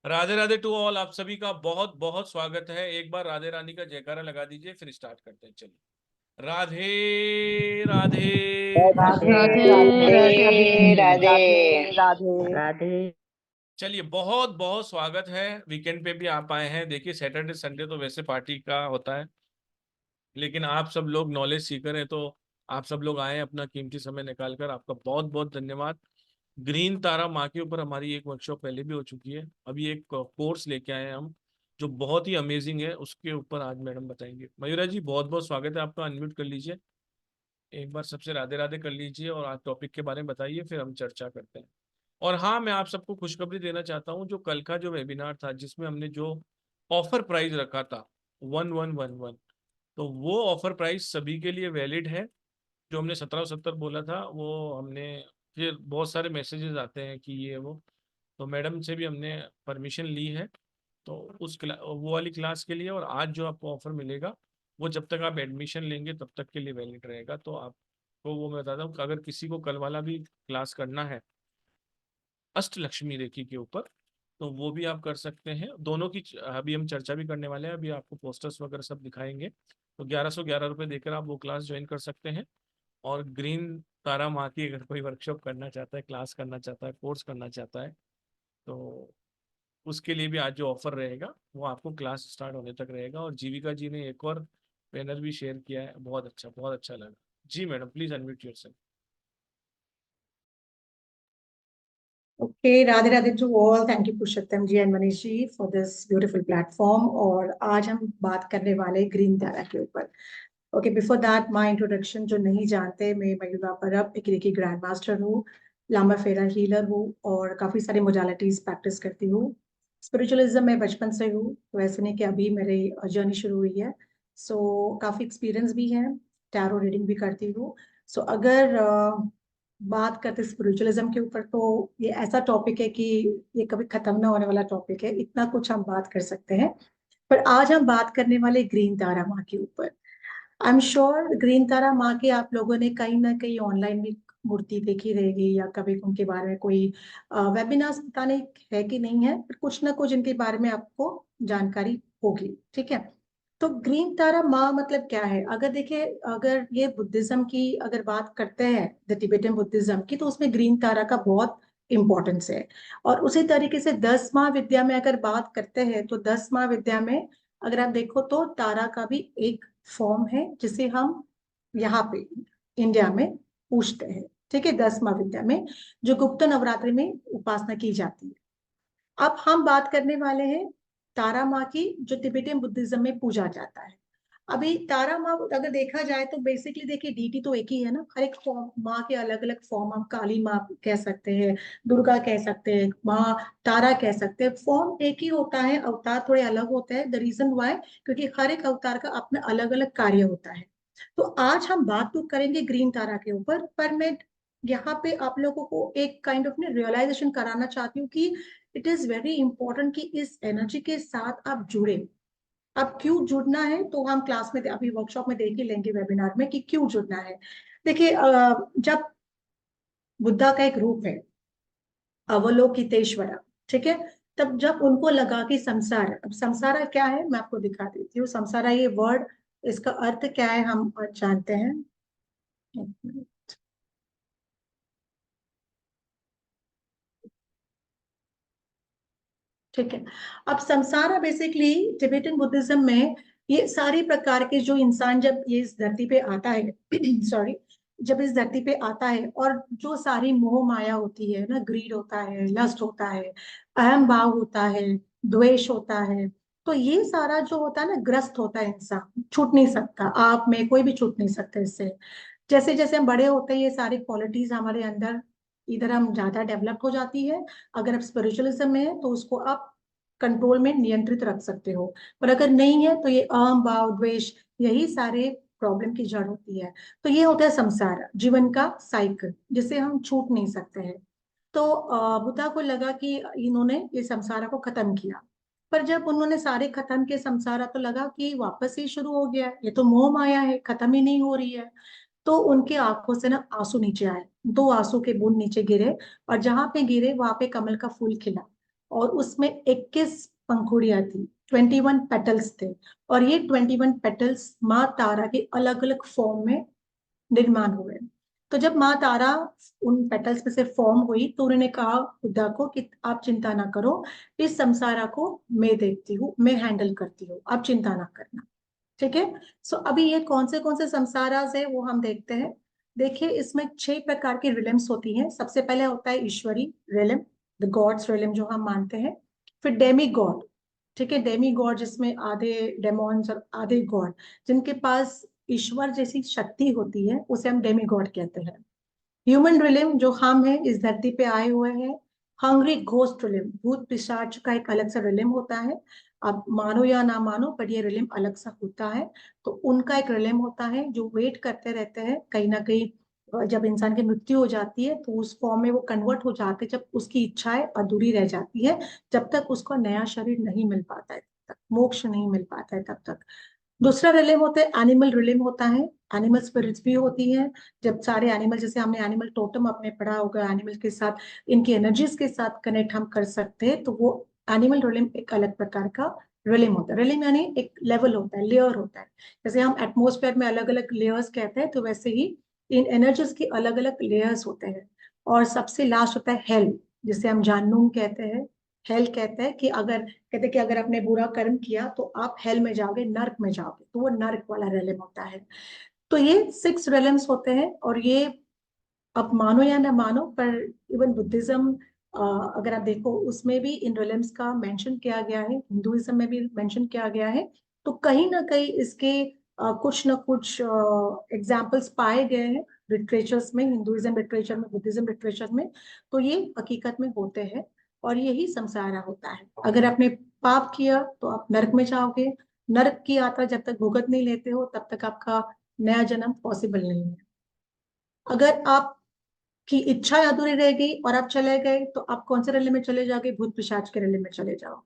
Radhe Radhe to all. आप सभी का बहुत बहुत स्वागत है। एक बार राधे रानी का जयकारा लगा दीजिए, फिर स्टार्ट करते हैं। चलिए, राधे राधे। राधे राधे राधे राधे राधे राधे। राधे। चलिए, बहुत बहुत स्वागत है। वीकेंड पे भी आप आए हैं। देखिए, सैटरडे संडे तो वैसे पार्टी का होता है, लेकिन आप सब लोग नॉलेज सीकर हैं, तो आप सब लोग आए हैं अपना कीमती समय निकालकर। आपका बहुत बहुत धन्यवाद। ग्रीन तारा माँ के ऊपर हमारी एक वर्कशॉप पहले भी हो चुकी है। अभी एक कोर्स लेके आए हैं हम, जो बहुत ही अमेजिंग है। उसके ऊपर आज मैडम बताएंगे। मयूरा जी, बहुत बहुत स्वागत है आपका। अनम्यूट कर लीजिए, एक बार सबसे राधे राधे कर लीजिए और आज टॉपिक के बारे में बताइए, फिर हम चर्चा करते हैं। और हाँ, मैं आप सबको खुशखबरी देना चाहता हूँ। जो कल का जो वेबिनार था, जिसमें हमने जो ऑफर प्राइस रखा था 1111, तो वो ऑफर प्राइस सभी के लिए वैलिड है। जो हमने 1770 बोला था, वो हमने फिर बहुत सारे मैसेजेस आते हैं कि ये वो, तो मैडम से भी हमने परमिशन ली है। तो वो वाली क्लास के लिए, और आज जो आपको ऑफर मिलेगा, वो जब तक आप एडमिशन लेंगे तब तक के लिए वैलिड रहेगा। तो आपको वो मैं बताता हूँ कि अगर किसी को कल वाला भी क्लास करना है अष्टलक्ष्मी रेखी के ऊपर, तो वो भी आप कर सकते हैं। दोनों की अभी हम चर्चा भी करने वाले हैं। अभी आपको पोस्टर्स वगैरह सब दिखाएंगे। तो 1111 रुपये देकर आप वो क्लास ज्वाइन कर सकते हैं। और ग्रीन तारा माँ की अगर कोई वर्कशॉप करना चाहता है, क्लास करना चाहता है, कोर्स करना चाहता है, तो उसके लिए भी आज जो ऑफर रहेगा वो आपको क्लास स्टार्ट होने तक रहेगा। और जीविका जी ने एक और बैनर भी शेयर किया है, बहुत अच्छा लगा। जी madam, please unmute yourself. Okay, Radhe Radhe to all. Thank you Purushottam ji and Manish ji for this beautiful platform. और आज हम बात करने वाले ग्रीन तारा के ऊपर। Okay, before that my introduction. जो नहीं जानते, मैं मयूरा परब एक रेकी ग्रैंड मास्टर हूँ, लामा फेरा हीलर हूँ और काफी सारी मोडालिटीज प्रैक्टिस करती हूँ। स्पिरिचुअलिज्म में बचपन से हूँ, तो ऐसे नहीं कि अभी मेरी जर्नी शुरू हुई है। काफी एक्सपीरियंस भी है, टैरो रीडिंग भी करती हूँ। अगर बात करते स्पिरिचुअलिज्म के ऊपर, तो ये ऐसा टॉपिक है कि ये कभी खत्म ना होने वाला टॉपिक है। इतना कुछ हम बात कर सकते हैं। पर आज हम बात करने वाले ग्रीन तारा माँ के ऊपर। आई एम श्योर ग्रीन तारा माँ की आप लोगों ने कहीं ना कहीं ऑनलाइन भी मूर्ति देखी रहेगी, या कभी उनके बारे में कोई वेबिनार पता नहीं है कि नहीं है, पर कुछ ना कुछ इनके बारे में आपको जानकारी होगी। ठीक है। तो ग्रीन तारा माँ मतलब क्या है? अगर देखिए, अगर ये बुद्धिज्म की अगर बात करते हैं, द तिबेटन बुद्धिज्म की, तो उसमें ग्रीन तारा का बहुत इंपॉर्टेंस है। और उसी तरीके से 10 महाविद्या में अगर बात करते हैं, तो 10 महाविद्या में अगर आप देखो तो तारा का भी एक फॉर्म है, जिसे हम यहाँ पे इंडिया में पूछते हैं। ठीक है, 10 महाविद्या में जो गुप्त नवरात्रि में उपासना की जाती है। अब हम बात करने वाले हैं तारा माँ की, जो तिबेटियन बुद्धिज्म में पूजा जाता है। अभी तारा माँ अगर देखा जाए तो बेसिकली देखिए, डीटी तो एक ही है ना। हर एक फॉर्म माँ के अलग अलग फॉर्म, हम काली माँ कह सकते हैं, दुर्गा कह सकते हैं, माँ तारा कह सकते हैं। फॉर्म एक ही होता है, अवतार थोड़े अलग होते हैं। द रीजन वाई, क्योंकि हर एक अवतार का अपना अलग अलग कार्य होता है। तो आज हम बात तो करेंगे ग्रीन तारा के ऊपर, पर मैं यहाँ पे आप लोगों को एक काइंड ऑफ रियलाइजेशन कराना चाहती हूँ कि इट इज वेरी इंपॉर्टेंट कि इस एनर्जी के साथ आप जुड़े। अब क्यों जुड़ना है तो हम क्लास में अभी वर्कशॉप में देख ही लेंगे, वेबिनार में, कि क्यों जुड़ना है। देखिए, जब बुद्धा का एक रूप है अवलोकितेश्वरा, ठीक है, तब जब उनको लगा कि संसार, अब संसारा क्या है मैं आपको दिखा देती हूँ। संसारा ये वर्ड, इसका अर्थ क्या है हम जानते हैं। ठीक है। अब संसारा बेसिकली टिबेटन बुद्धिज्म में ये सारी प्रकार के जो इंसान जब ये इस धरती पे आता है सॉरी, जब इस धरती पे आता है, और जो सारी मोह माया होती है ना, ग्रीड होता है, लस्ट होता है, अहम भाव होता है, द्वेष होता है, तो ये सारा जो होता है ना, ग्रस्त होता है इंसान, छूट नहीं सकता। आप में कोई भी छूट नहीं सकता इससे। जैसे जैसे हम बड़े होते हैं, ये सारी क्वालिटीज हमारे अंदर इधर हम ज्यादा डेवलप हो जाती है। अगर आप स्पिरिचुअलिज्म में है तो उसको आप कंट्रोल में नियंत्रित रख सकते हो। पर अगर नहीं है तो ये अहम भाव द्वेष, यही सारे प्रॉब्लम की जड़ होती है। तो ये होता है संसार, जीवन का साइकिल, जिसे हम छूट नहीं सकते हैं। तो बुद्धा को लगा कि इन्होंने ये संसार को खत्म किया। पर जब उन्होंने सारे खत्म किए संसार, तो लगा कि वापस ही शुरू हो गया है, ये तो मोह माया है, खत्म ही नहीं हो रही है। तो उनके आंखों से ना आंसू नीचे आए, दो आंसू के बूंद नीचे गिरे, और जहां पे गिरे वहां पे कमल का फूल खिला। और उसमें 21 पंखुड़ियां थी, 21 पेटल्स थे। और ये 21 पेटल्स माँ तारा के अलग अलग फॉर्म में निर्माण हुए। तो जब माँ तारा उन पेटल्स में से फॉर्म हुई तो उन्होंने कहा खुदा को कि आप चिंता ना करो, इस संसारा को मैं देखती हूँ, मैं हैंडल करती हूँ, आप चिंता ना करना। ठीक है। सो अभी ये कौन से संसारास है वो हम देखते हैं। देखिए इसमें 6 प्रकार की रिलम्स होती हैं। सबसे पहले होता है ईश्वरी रिलम, द गॉड्स रिलम जो हम मानते हैं। फिर डेमी गॉड, ठीक है, डेमी गॉड जिसमें आधे डेमोन्स और आधे गॉड, जिनके पास ईश्वर जैसी शक्ति होती है, उसे हम डेमी गॉड कहते हैं। ह्यूमन रिलिम जो हम है इस धरती पे आए हुए हैं। हंग्री घोस्ट रिलिम, भूत पिशाच का एक अलग सा रिलिम होता है। आप मानो या ना मानो पर ये रिलिम अलग सा होता है। तो उनका एक रिलिम होता है जो वेट करते रहते हैं कहीं ना कहीं, जब इंसान की मृत्यु हो जाती है तो उस फॉर्म में वो कन्वर्ट हो जाते हैं, जब उसकी इच्छाएं अधूरी रह जाती है, जब तक उसको नया शरीर नहीं मिल पाता है, तब तक मोक्ष नहीं मिल पाता है तब तक। दूसरा रिलेम होता है एनिमल रिलेम होता है। एनिमल स्पिरिट्स भी होती है। जब सारे एनिमल, जैसे हमने एनिमल टोटम अपने पढ़ा होगा, एनिमल के साथ इनकी एनर्जीज के साथ कनेक्ट हम कर सकते हैं, तो वो एनिमल रिलेम एक अलग प्रकार का रिलेम होता है। रिलेम यानी एक लेवल होता है, लेयर होता है। जैसे हम एटमोस्फेयर में अलग अलग लेयर्स कहते हैं, तो वैसे ही इन एनर्जीज के अलग अलग लेयर्स होते हैं। और सबसे लास्ट होता है हेल, जिसे हम जानूम कहते हैं। हेल कहते हैं कि अगर, कहते हैं कि अगर आपने बुरा कर्म किया तो आप हेल में जाओगे, नर्क में जाओगे, तो वो नर्क वाला रेलम होता है। तो ये 6 रेलम्स होते हैं। और ये आप मानो या ना मानो पर इवन बुद्धिज्म, अगर आप देखो उसमें भी इन रेलम्स का मेंशन किया गया है, हिंदुइज्म में भी मेंशन किया गया है। तो कहीं ना कहीं इसके कुछ ना कुछ एग्जाम्पल्स पाए गए हैं लिटरेचर्स में, हिंदुइज्म लिटरेचर में, बुद्धिज्म लिटरेचर में। तो ये हकीकत में होते हैं। और यही संसारा होता है। अगर आपने पाप किया तो आप नरक में जाओगे। नरक की यात्रा जब तक भुगत नहीं लेते हो तब तक आपका नया जन्म पॉसिबल नहीं है। अगर आपकी इच्छा अधूरी रह गई और आप चले गए तो आप कौन से रले में चले जाओगे? भूत पिशाच के रले में चले जाओ।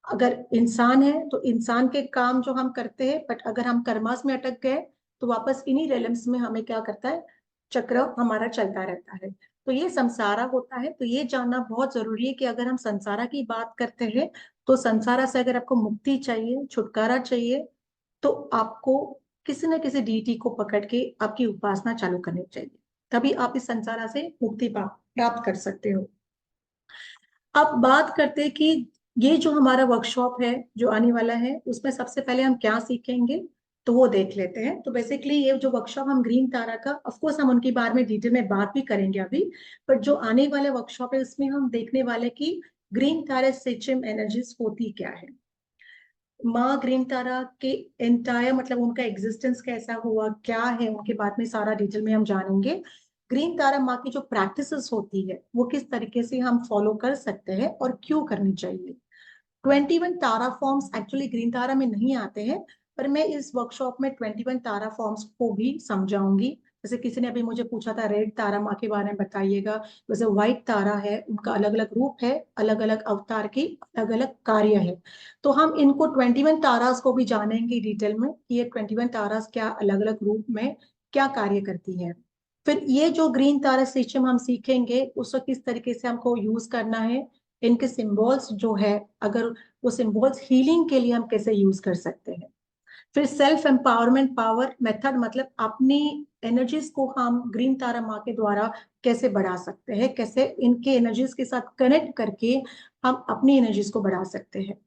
अगर इंसान है तो इंसान के काम जो हम करते हैं, बट अगर हम कर्मास में अटक गए तो वापस इन्हीं रेलम्स में हमें क्या करता है, चक्र हमारा चलता रहता है। तो ये संसारा होता है। तो ये जानना बहुत जरूरी है कि अगर हम संसारा की बात करते हैं तो संसारा से अगर आपको मुक्ति चाहिए, छुटकारा चाहिए, तो आपको किसी न किसी डीटी को पकड़ के आपकी उपासना चालू करनी चाहिए। तभी आप इस संसारा से मुक्ति प्राप्त कर सकते हो। अब बात करते हैं कि ये जो हमारा वर्कशॉप है जो आने वाला है, उसमें सबसे पहले हम क्या सीखेंगे, तो वो देख लेते हैं। तो बेसिकली ये जो वर्कशॉप हम ग्रीन तारा का, ऑफ कोर्स हम उनके बारे में डिटेल में बात भी करेंगे अभी, पर जो आने वाले वर्कशॉप है उसमें हम देखने वाले कि ग्रीन तारा सिस्टम एनर्जीज होती क्या है, माँ ग्रीन तारा के एंटायर, मतलब उनका एग्जिस्टेंस कैसा हुआ, क्या है उनके बारे में सारा डिटेल में हम जानेंगे। ग्रीन तारा माँ की जो प्रैक्टिसेस होती है वो किस तरीके से हम फॉलो कर सकते हैं और क्यों करनी चाहिए। 21 तारा फॉर्म्स एक्चुअली ग्रीन तारा में नहीं आते हैं, पर मैं इस वर्कशॉप में 21 तारा फॉर्म्स को भी समझाऊंगी। जैसे किसी ने अभी मुझे पूछा था रेड तारा माँ के बारे में बताइएगा, वैसे व्हाइट तारा है, उनका अलग अलग रूप है, अलग अलग अवतार की अलग अलग कार्य है। तो हम इनको 21 तारास को भी जानेंगे डिटेल में कि ये 21 तारास क्या अलग अलग रूप में क्या कार्य करती है। फिर ये जो ग्रीन तारा सिस्टम हम सीखेंगे उसको किस तरीके से हमको यूज करना है, इनके सिंबल्स जो है, अगर वो सिंबल्स हीलिंग के लिए हम कैसे यूज कर सकते हैं। फिर सेल्फ एम्पावरमेंट पावर मेथड, मतलब अपनी एनर्जीज को हम ग्रीन तारा माँ के द्वारा कैसे बढ़ा सकते हैं, कैसे इनके एनर्जीज के साथ कनेक्ट करके हम अपनी एनर्जीज को बढ़ा सकते हैं।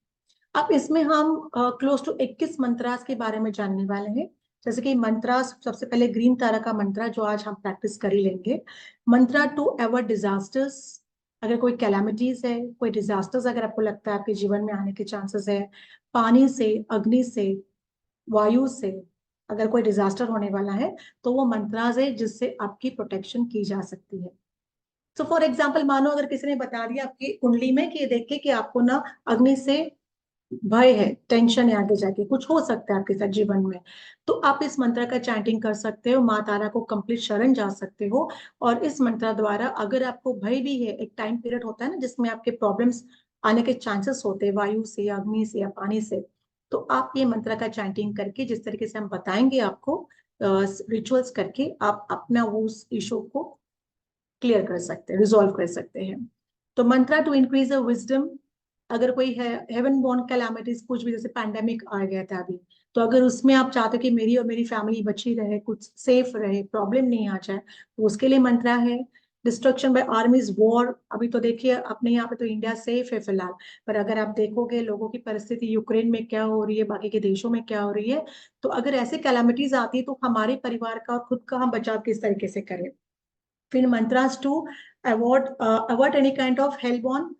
अब इसमें हम क्लोज टू 21 मंत्रास के बारे में जानने वाले हैं। जैसे कि मंत्रास, सबसे पहले ग्रीन तारा का मंत्र जो आज हम प्रैक्टिस कर ही लेंगे। मंत्रा टू एवर डिजास्टर्स, अगर कोई कैलामिटीज है, कोई डिजास्टर्स अगर आपको लगता है आपके जीवन में आने के चांसेस है, पानी से, अग्नि से, वायु से, अगर कोई डिजास्टर होने वाला है तो वो मंत्रास है जिससे आपकी प्रोटेक्शन की जा सकती है। तो फॉर एग्जाम्पल मानो अगर किसी ने बता दिया आपकी कुंडली में कि देख के कि आपको ना अग्नि से भय है, टेंशन है, आगे जाके कुछ हो सकता है आपके साथ जीवन में, तो आप इस मंत्र का चैंटिंग कर सकते हो, माँ तारा को कंप्लीट शरण जा सकते हो। और इस मंत्र द्वारा अगर आपको भय भी है, एक टाइम पीरियड होता है ना जिसमें आपके प्रॉब्लम्स आने के चांसेस होते हैं, वायु से या अग्नि से या पानी से, तो आप ये मंत्र का चैंटिंग करके, जिस तरीके से हम बताएंगे आपको रिचुअल्स करके, आप अपना वो उस इशू को क्लियर कर सकते हैं, रिजॉल्व कर सकते हैं। तो मंत्रा टू इंक्रीज द विजडम, अगर कोई है हेवन बोर्न कैलामिटीज, कुछ भी जैसे पैंडेमिक आ गया था अभी, तो अगर उसमें आप चाहते हो कि मेरी और मेरी फैमिली बची रहे, कुछ सेफ रहे, प्रॉब्लम नहीं आ जाए, तो उसके लिए मंत्रा है। डिस्ट्रक्शन बाय आर्मीज, वॉर, अभी तो देखिए अपने यहाँ पे तो इंडिया सेफ है फिलहाल, पर अगर आप देखोगे लोगों की परिस्थिति यूक्रेन में क्या हो रही है, बाकी के देशों में क्या हो रही है, तो अगर ऐसे कैलामिटीज आती है तो हमारे परिवार का और खुद का हम बचाव किस तरीके से करें। फिर mantras to avoid avoid any kind of hellborn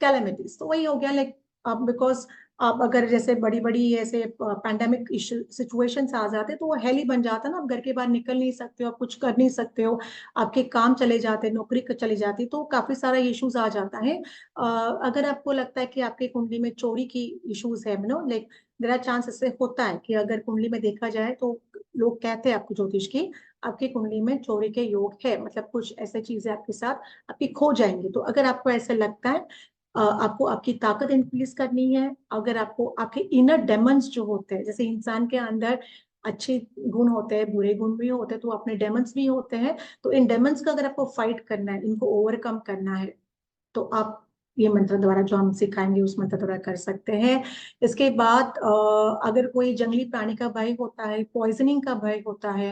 calamities, तो वही हो गया लाइक आप, बिकॉज आप अगर जैसे बड़ी बड़ी ऐसे पैंडेमिक सिचुएशंस आ जाते तो वो हेल ही बन जाता ना, आप घर के बाहर निकल नहीं सकते हो, आप कुछ कर नहीं सकते हो, आपके काम चले जाते, नौकरी चली जाती, तो काफी सारा इश्यूज आ जाता है। अगर आपको लगता है कि आपकी कुंडली में चोरी की इश्यूज है, no like there are chance, इससे होता है कि अगर कुंडली में देखा जाए तो लोग कहते हैं आपको ज्योतिष की आपकी कुंडली में चोरी के योग है, मतलब कुछ ऐसे चीजें आपके साथ आपकी खो जाएंगी। तो अगर आपको ऐसा लगता है, आपको आपकी ताकत इंक्रीज करनी है, अगर आपको आपके इनर डेमंस जो होते हैं, जैसे इंसान के अंदर अच्छे गुण होते हैं, बुरे गुण भी होते हैं, तो अपने डेमंस भी होते हैं, तो इन डेमंस का अगर आपको फाइट करना है, इनको ओवरकम करना है, तो आप ये मंत्र द्वारा जो हम सिखाएंगे उस मंत्र द्वारा कर सकते हैं। इसके बाद अगर कोई जंगली प्राणी का भय होता है, पॉइजनिंग का भय होता है,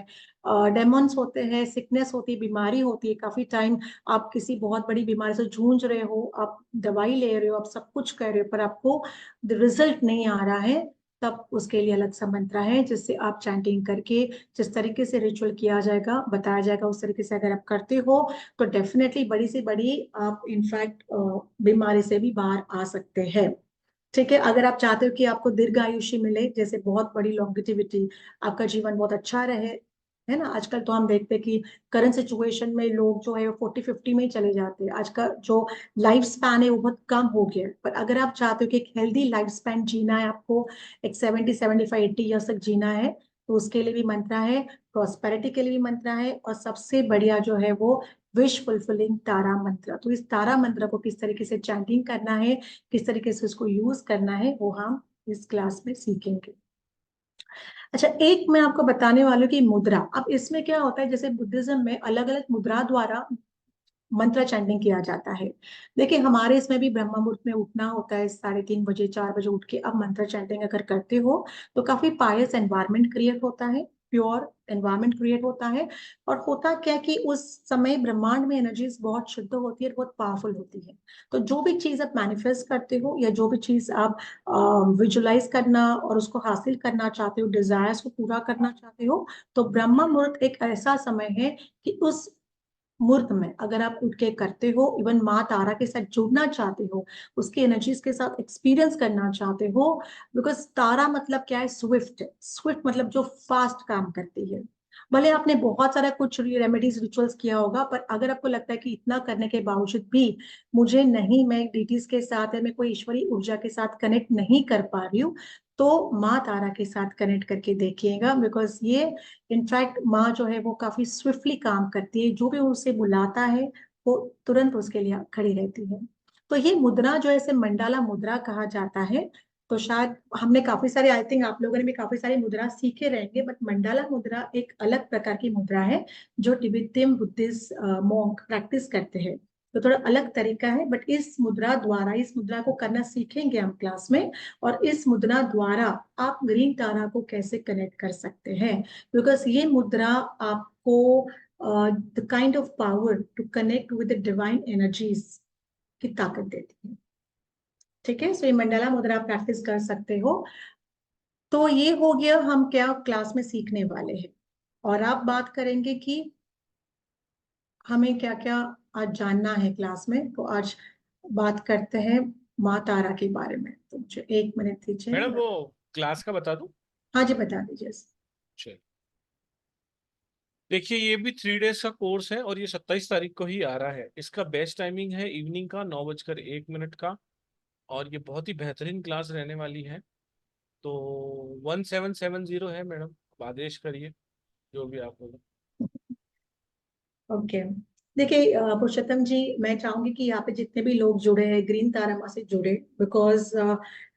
डेमोन्स होते हैं, सिकनेस होती है, बीमारी होती है, काफी टाइम आप किसी बहुत बड़ी बीमारी से जूझ रहे हो, आप दवाई ले रहे हो, आप सब कुछ कर रहे हो, पर आपको रिजल्ट नहीं आ रहा है, तब उसके लिए अलग सा मंत्र है जिससे आप चैंटिंग करके, जिस तरीके से रिचुअल किया जाएगा, बताया जाएगा, उस तरीके से अगर आप करते हो तो डेफिनेटली बड़ी से बड़ी आप इनफैक्ट बीमारी से भी बाहर आ सकते हैं। ठीक है, अगर आप चाहते हो कि आपको दीर्घ आयुष्य मिले, जैसे बहुत बड़ी लॉन्गेटिविटी, आपका जीवन बहुत अच्छा रहे, है ना, आजकल तो हम देखते हैं कि करंट सिचुएशन में लोग जो है वो 40-50 में ही चले जाते हैं, आज का जो लाइफ स्पैन है वो बहुत कम हो गया है। पर अगर आप चाहते हो कि एक हेल्दी लाइफ स्पैन जीना है आपको, एक 70-75-80 ईयर्स तक जीना है, तो उसके लिए भी मंत्र है, प्रॉस्पेरिटी के लिए भी मंत्र है, और सबसे बढ़िया जो है वो विश फुलफिलिंग तारा मंत्र। तो इस तारा मंत्र को किस तरीके से चैंटिंग करना है, किस तरीके से उसको यूज करना है, वो हम इस क्लास में सीखेंगे। अच्छा, एक मैं आपको बताने वाली हूँ कि मुद्रा, अब इसमें क्या होता है, जैसे बुद्धिज्म में अलग अलग मुद्रा द्वारा मंत्र चैंटिंग किया जाता है। देखिए हमारे इसमें भी ब्रह्म मुहूर्त में उठना होता है, 3:30 बजे 4 बजे उठ के अब मंत्र चैंटिंग अगर करते हो तो काफी पायस एनवायरनमेंट क्रिएट होता है, प्योर एनवायरनमेंट क्रिएट होता है। और होता क्या कि उस समय ब्रह्मांड में एनर्जीज बहुत शुद्ध होती है, बहुत पावरफुल होती है। तो जो भी चीज आप मैनिफेस्ट करते हो या जो भी चीज आप विजुलाइज करना और उसको हासिल करना चाहते हो, डिजायर्स को पूरा करना चाहते हो, तो ब्रह्म मुहूर्त एक ऐसा समय है कि उस मुहूर्त में अगर आप उठ के करते हो, इवन माँ तारा के साथ जुड़ना चाहते हो, उसकी एनर्जीज के साथ एक्सपीरियंस करना चाहते हो, बिकॉज तारा मतलब क्या है, स्विफ्ट, स्विफ्ट मतलब जो फास्ट काम करती है। भले आपने बहुत सारा कुछ रेमेडीज रिचुअल्स किया होगा, पर अगर आपको लगता है कि इतना करने के बावजूद भी मुझे नहीं, मैं डीटीज के साथ है, मैं कोई ईश्वरीय ऊर्जा के साथ कनेक्ट नहीं कर पा रही हूँ, तो माँ तारा के साथ कनेक्ट करके देखिएगा, बिकॉज ये इनफैक्ट माँ जो है वो काफी स्विफ्टली काम करती है, जो भी उसे बुलाता है वो तुरंत उसके लिए खड़ी रहती है। तो ये मुद्रा जो है इसे मंडाला मुद्रा कहा जाता है। तो शायद हमने काफी सारे, आई थिंक आप लोगों ने भी काफी सारी मुद्रा सीखे रहेंगे, बट मंडाला मुद्रा एक अलग प्रकार की मुद्रा है जो तिब्बतियन बुद्धिस्ट मॉन्क प्रैक्टिस करते हैं। तो थोड़ा अलग तरीका है, बट इस मुद्रा द्वारा, इस मुद्रा को करना सीखेंगे हम क्लास में, और इस मुद्रा द्वारा आप ग्रीन तारा को कैसे कनेक्ट कर सकते हैं, बिकॉज ये मुद्रा आपको the kind of power to connect with the divine energies की ताकत देती है। ठीक है, सो ये मंडला मुद्रा प्रैक्टिस कर सकते हो। तो ये हो गया हम क्या क्लास में सीखने वाले हैं, और आप बात करेंगे कि हमें क्या क्या आज जानना है क्लास में। तो आज बात करते हैं माँ तारा के बारे में, तो मुझे 1 मिनट दीजिए। मैडम वो क्लास का बता दूं? हाँ जी, बता दीजिए। चलिए, देखिए ये भी 3 डेज का कोर्स है और ये 27 तारीख को ही आ रहा है। इसका बेस्ट टाइमिंग है इवनिंग का 9:01 का, और ये बहुत ही बेहतरीन क्लास रहने वाली है। तो 1770 है मैडम, आप आदेश करिए जो भी आप बोलो। ओके, देखिए पुरुषोत्तम जी, मैं चाहूंगी कि यहाँ पे जितने भी लोग जुड़े हैं ग्रीन तारा से जुड़े, बिकॉज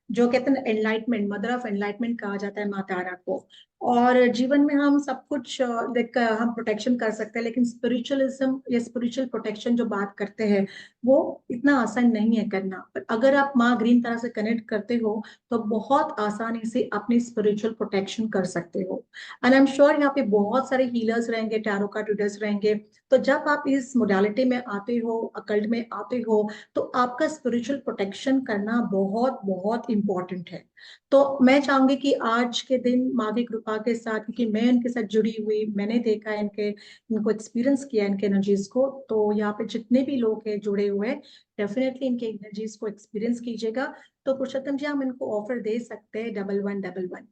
जो कहते हैं एनलाइटमेंट, मदर ऑफ एनलाइटमेंट कहा जाता है माँ तारा को। और जीवन में हम सब कुछ देख हम प्रोटेक्शन कर सकते हैं, लेकिन स्पिरिचुअलिज्म या स्पिरिचुअल प्रोटेक्शन जो बात करते हैं वो इतना आसान नहीं है करना। पर अगर आप माँ ग्रीन तरह से कनेक्ट करते हो तो बहुत आसानी से अपनी स्पिरिचुअल प्रोटेक्शन कर सकते हो। एंड आई एम श्योर यहाँ पे बहुत सारे हीलर्स रहेंगे, टैरो कार्ड रीडर्स रहेंगे। तो जब आप इस मोडालिटी में आते हो, अकल्ट में आते हो, तो आपका स्पिरिचुअल प्रोटेक्शन करना बहुत बहुत इंपॉर्टेंट है। तो मैं चाहूंगी कि आज के दिन माँ की कृपा के साथ, क्योंकि मैं इनके साथ जुड़ी हुई, मैंने देखा है इनको एक्सपीरियंस किया इनके एनर्जीज को, तो यहाँ पे जितने भी लोग हैं जुड़े हुए, डेफिनेटली इनके एनर्जीज को एक्सपीरियंस कीजिएगा। तो पुरुषोत्तम जी, हम इनको ऑफर दे सकते हैं 1111 का।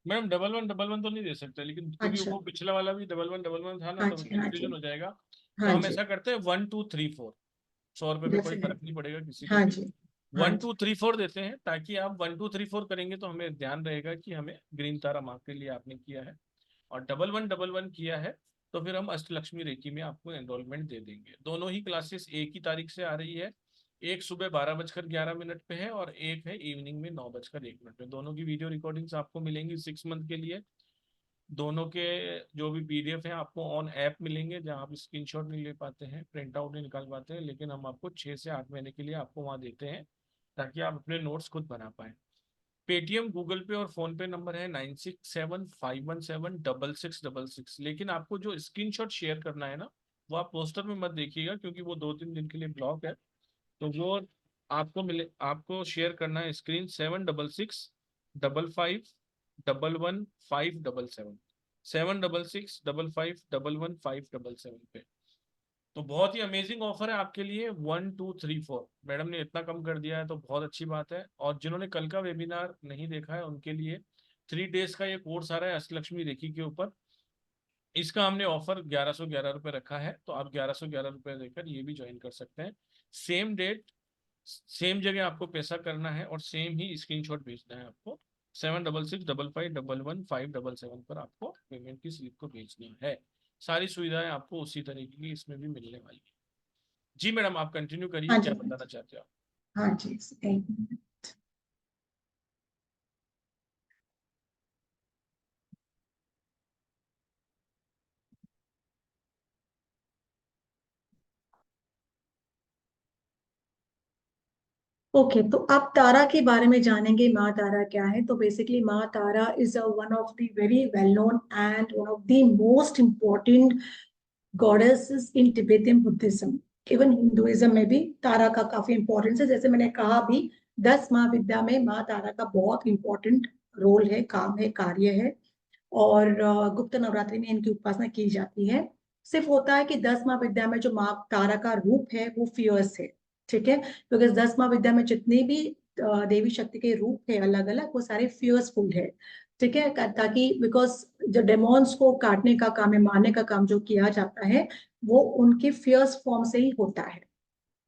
मैडम डबल वन तो नहीं दे सकते, लेकिन क्योंकि अच्छा। वो पिछला वाला भी डबल वन था ना, हाँ तो जी, हाँ जी। कंफ्यूजन हो जाएगा। तो हाँ हम जी। ऐसा करते हैं 1 2 3 4। 100 रुपए में कोई फर्क डेफिनेटली। नहीं पड़ेगा किसी को हाँ भी। जी। हाँ वन जी। टू थ्री फोर देते हैं, ताकि आप 1 2 3 4 करेंगे तो हमें ध्यान रहेगा कि हमें ग्रीन तारा मार्क के लिए आपने किया है। और डबल वन किया है, तो फिर हम अष्टलक्ष्मी रेकी में आपको एनरोलमेंट दे देंगे। दोनों ही क्लासेस एक ही तारीख से आ रही है। एक सुबह 12:11 पे है, और एक है इवनिंग में 9:01 पे। दोनों की वीडियो रिकॉर्डिंग्स आपको मिलेंगी 6 मंथ के लिए। दोनों के जो भी पीडीएफ है आपको ऑन ऐप मिलेंगे, जहां आप स्क्रीनशॉट नहीं ले पाते हैं, प्रिंट आउट नहीं निकाल पाते हैं, लेकिन हम आपको 6 से 8 महीने के लिए आपको वहां देते हैं, ताकि आप अपने नोट्स खुद बना पाए। पेटीएम, गूगल पे और फोन पे नंबर है 9675176666। लेकिन आपको जो स्क्रीनशॉट शेयर करना है ना, वो आप पोस्टर में मत देखिएगा, क्योंकि वो 2 3 दिन के लिए ब्लॉक है। तो वो आपको शेयर करना है स्क्रीन 7665551577, 7665551577 पे। तो बहुत ही अमेजिंग ऑफर है आपके लिए। 1 2 3 4 मैडम ने इतना कम कर दिया है, तो बहुत अच्छी बात है। और जिन्होंने कल का वेबिनार नहीं देखा है, उनके लिए 3 डेज का ये कोर्स आ रहा है अष्टलक्ष्मी रेखी के ऊपर। इसका हमने ऑफर 1111 रुपये रखा है, तो आप 1111 रुपये देकर ये भी ज्वाइन कर सकते हैं। सेम डेट, सेम जगह आपको पैसा करना है, और सेम ही स्क्रीनशॉट भेजना है आपको। 7665551577 पर आपको पेमेंट की स्लिप को भेजना है। सारी सुविधाएं आपको उसी तरीके की इसमें भी मिलने वाली है। जी मैडम, आप कंटिन्यू करिए, हाँ क्या जी। बताना चाहते हो आप? हाँ जी। एक मिनट। ओके, तो आप तारा के बारे में जानेंगे, माँ तारा क्या है। तो basically Maa Tara is one of the very well known and one of the most important goddesses in Tibetan Buddhism. Even Hinduism में भी तारा का काफी इंपॉर्टेंस है। जैसे मैंने कहा अभी, 10 महाविद्या में माँ तारा का बहुत इंपॉर्टेंट रोल है, काम है, कार्य है। और गुप्त नवरात्रि में इनकी उपासना की जाती है। सिर्फ होता है कि 10 महाविद्या में जो माँ तारा का रूप है वो फियर्स है। ठीक है, क्योंकि 10 महाविद्या में जितने भी देवी शक्ति के रूप है अलग अलग, वो सारे फियर्सफुल है। ठीक है, ताकि बिकॉज जो डेमोन्स को काटने का काम है, मारने का काम जो किया जाता है, वो उनके फियर्स फॉर्म से ही होता है।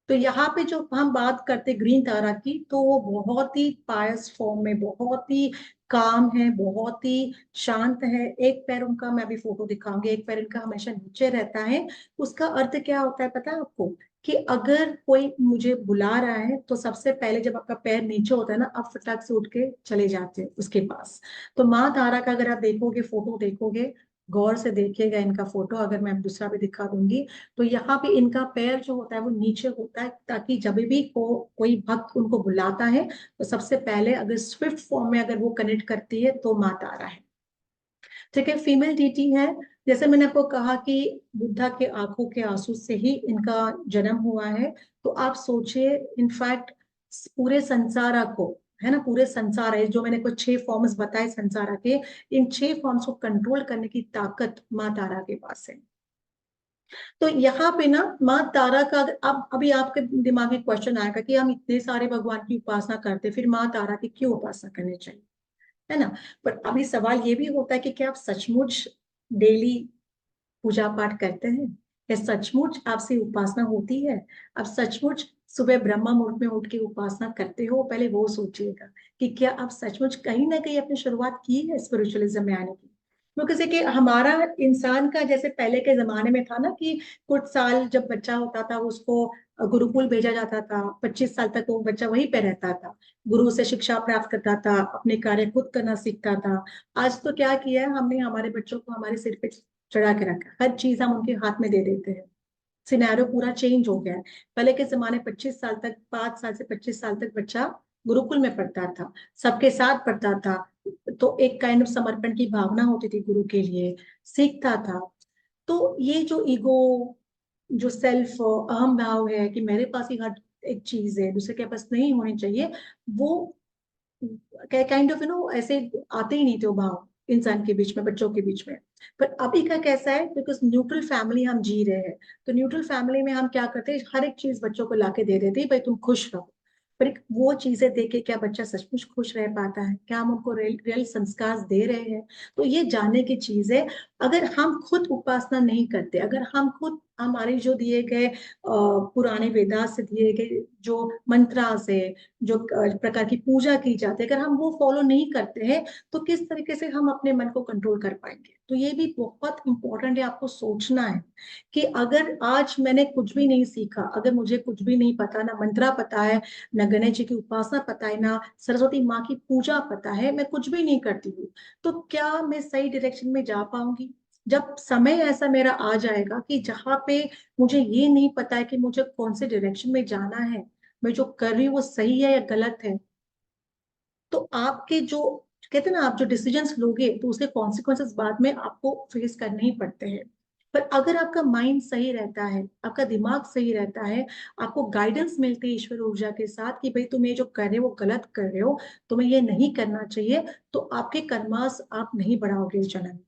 तो यहाँ पे जो हम बात करते ग्रीन तारा की, तो वो बहुत ही पायस फॉर्म में, बहुत ही काम है, बहुत ही शांत है। एक पैर उनका, मैं अभी फोटो दिखाऊंगी, एक पैर इनका हमेशा नीचे रहता है। उसका अर्थ क्या होता है पता है आपको? कि अगर कोई मुझे बुला रहा है, तो सबसे पहले जब आपका पैर नीचे होता है ना, आप फटाक से उठ के चले जाते हैं उसके पास। तो माँ तारा का अगर आप देखोगे, फोटो देखोगे, गौर से देखिएगा इनका फोटो, अगर मैं दूसरा भी दिखा दूंगी, तो यहाँ पे इनका पैर जो होता है वो नीचे होता है, ताकि जब भी कोई भक्त उनको बुलाता है, तो सबसे पहले अगर स्विफ्ट फॉर्म में अगर वो कनेक्ट करती है तो माँ तारा है। ठीक है, फीमेल डीटी है। जैसे मैंने आपको कहा कि बुद्धा के आंखों के आंसू से ही इनका जन्म हुआ है। तो आप सोचिए, इनफैक्ट पूरे संसार को, है ना, पूरे संसार है, जो मैंने कुछ 6 फॉर्म्स बताए संसार के, इन 6 फॉर्म्स को कंट्रोल करने की ताकत माँ तारा के पास है। तो यहाँ पे ना माँ तारा का, अब अभी आपके दिमाग में क्वेश्चन आएगा कि हम इतने सारे भगवान की उपासना करते, फिर माँ तारा की क्यों उपासना करनी चाहिए, है ना। पर अभी सवाल ये भी होता है कि क्या आप सचमुच डेली पूजा पाठ करते हैं? क्या सचमुच आपसे उपासना होती है? आप सचमुच सुबह ब्रह्मा मुहूर्त में उठ के उपासना करते हो? पहले वो सोचिएगा कि क्या आप सचमुच कहीं ना कहीं अपनी शुरुआत की है स्पिरिचुअलिज्म में आने की। क्योंकि जैसे कि हमारा इंसान का, जैसे पहले के जमाने में था ना, कि कुछ साल जब बच्चा होता था उसको गुरुकुल भेजा जाता था, 25 साल तक वो बच्चा वहीं पे रहता था, गुरु से शिक्षा प्राप्त करता था, अपने कार्य खुद करना सीखता था। आज तो क्या किया है हमने, हमारे बच्चों को हमारे सिर पे चढ़ा के रखा है, हर चीज हम उनके हाथ में दे देते हैं। सिनेरियो पूरा चेंज हो गया है। पहले के जमाने 25 साल तक, 5 साल से 25 साल तक बच्चा गुरुकुल में पढ़ता था, सबके साथ पढ़ता था, तो एक काइंड ऑफ समर्पण की भावना होती थी गुरु के लिए, सीखता था। तो ये जो ईगो, जो सेल्फ अहम भाव है कि मेरे पास ही हर एक चीज है, दूसरे के पास नहीं होनी चाहिए, वो काइंड ऑफ ऐसे आते ही नहीं थे वो भाव इंसान के बीच में, बच्चों के बीच में। पर अभी का कैसा है, बिकॉज न्यूट्रल फैमिली हम जी रहे हैं, तो न्यूट्रल फैमिली में हम क्या करते हैं, हर एक चीज बच्चों को लाके दे देते हैं, भाई तुम खुश रहो। पर वो चीजें देके क्या बच्चा सचमुच खुश रह पाता है, क्या हम उनको रियल रियल संस्कार दे रहे हैं? तो ये जानने की चीज है। अगर हम खुद उपासना नहीं करते, अगर हम खुद हमारे जो दिए गए पुराने वेदास से दिए गए जो मंत्रा से, जो प्रकार की पूजा की जाती है, अगर हम वो फॉलो नहीं करते हैं, तो किस तरीके से हम अपने मन को कंट्रोल कर पाएंगे? तो ये भी बहुत इंपॉर्टेंट है आपको सोचना है कि अगर आज मैंने कुछ भी नहीं सीखा, अगर मुझे कुछ भी नहीं पता, ना मंत्रा पता है, ना गणेश जी की उपासना पता है, ना सरस्वती माँ की पूजा पता है, मैं कुछ भी नहीं करती हूँ, तो क्या मैं सही डायरेक्शन में जा पाऊंगी? जब समय ऐसा मेरा आ जाएगा कि जहाँ पे मुझे ये नहीं पता है कि मुझे कौन से डायरेक्शन में जाना है, मैं जो कर रही हूँ वो सही है या गलत है, तो आपके जो कहते हैं ना, आप जो डिसीजंस लोगे तो उसके कॉन्सिक्वेंसेस बाद में आपको फेस करने ही पड़ते हैं। पर अगर आपका माइंड सही रहता है, आपका दिमाग सही रहता है, आपको गाइडेंस मिलती है ईश्वर ऊर्जा के साथ कि भाई तुम ये जो कर रहे हो वो गलत कर रहे हो, तुम्हें ये नहीं करना चाहिए, तो आपके कर्मास आप नहीं बढ़ाओगे इस जन्म में।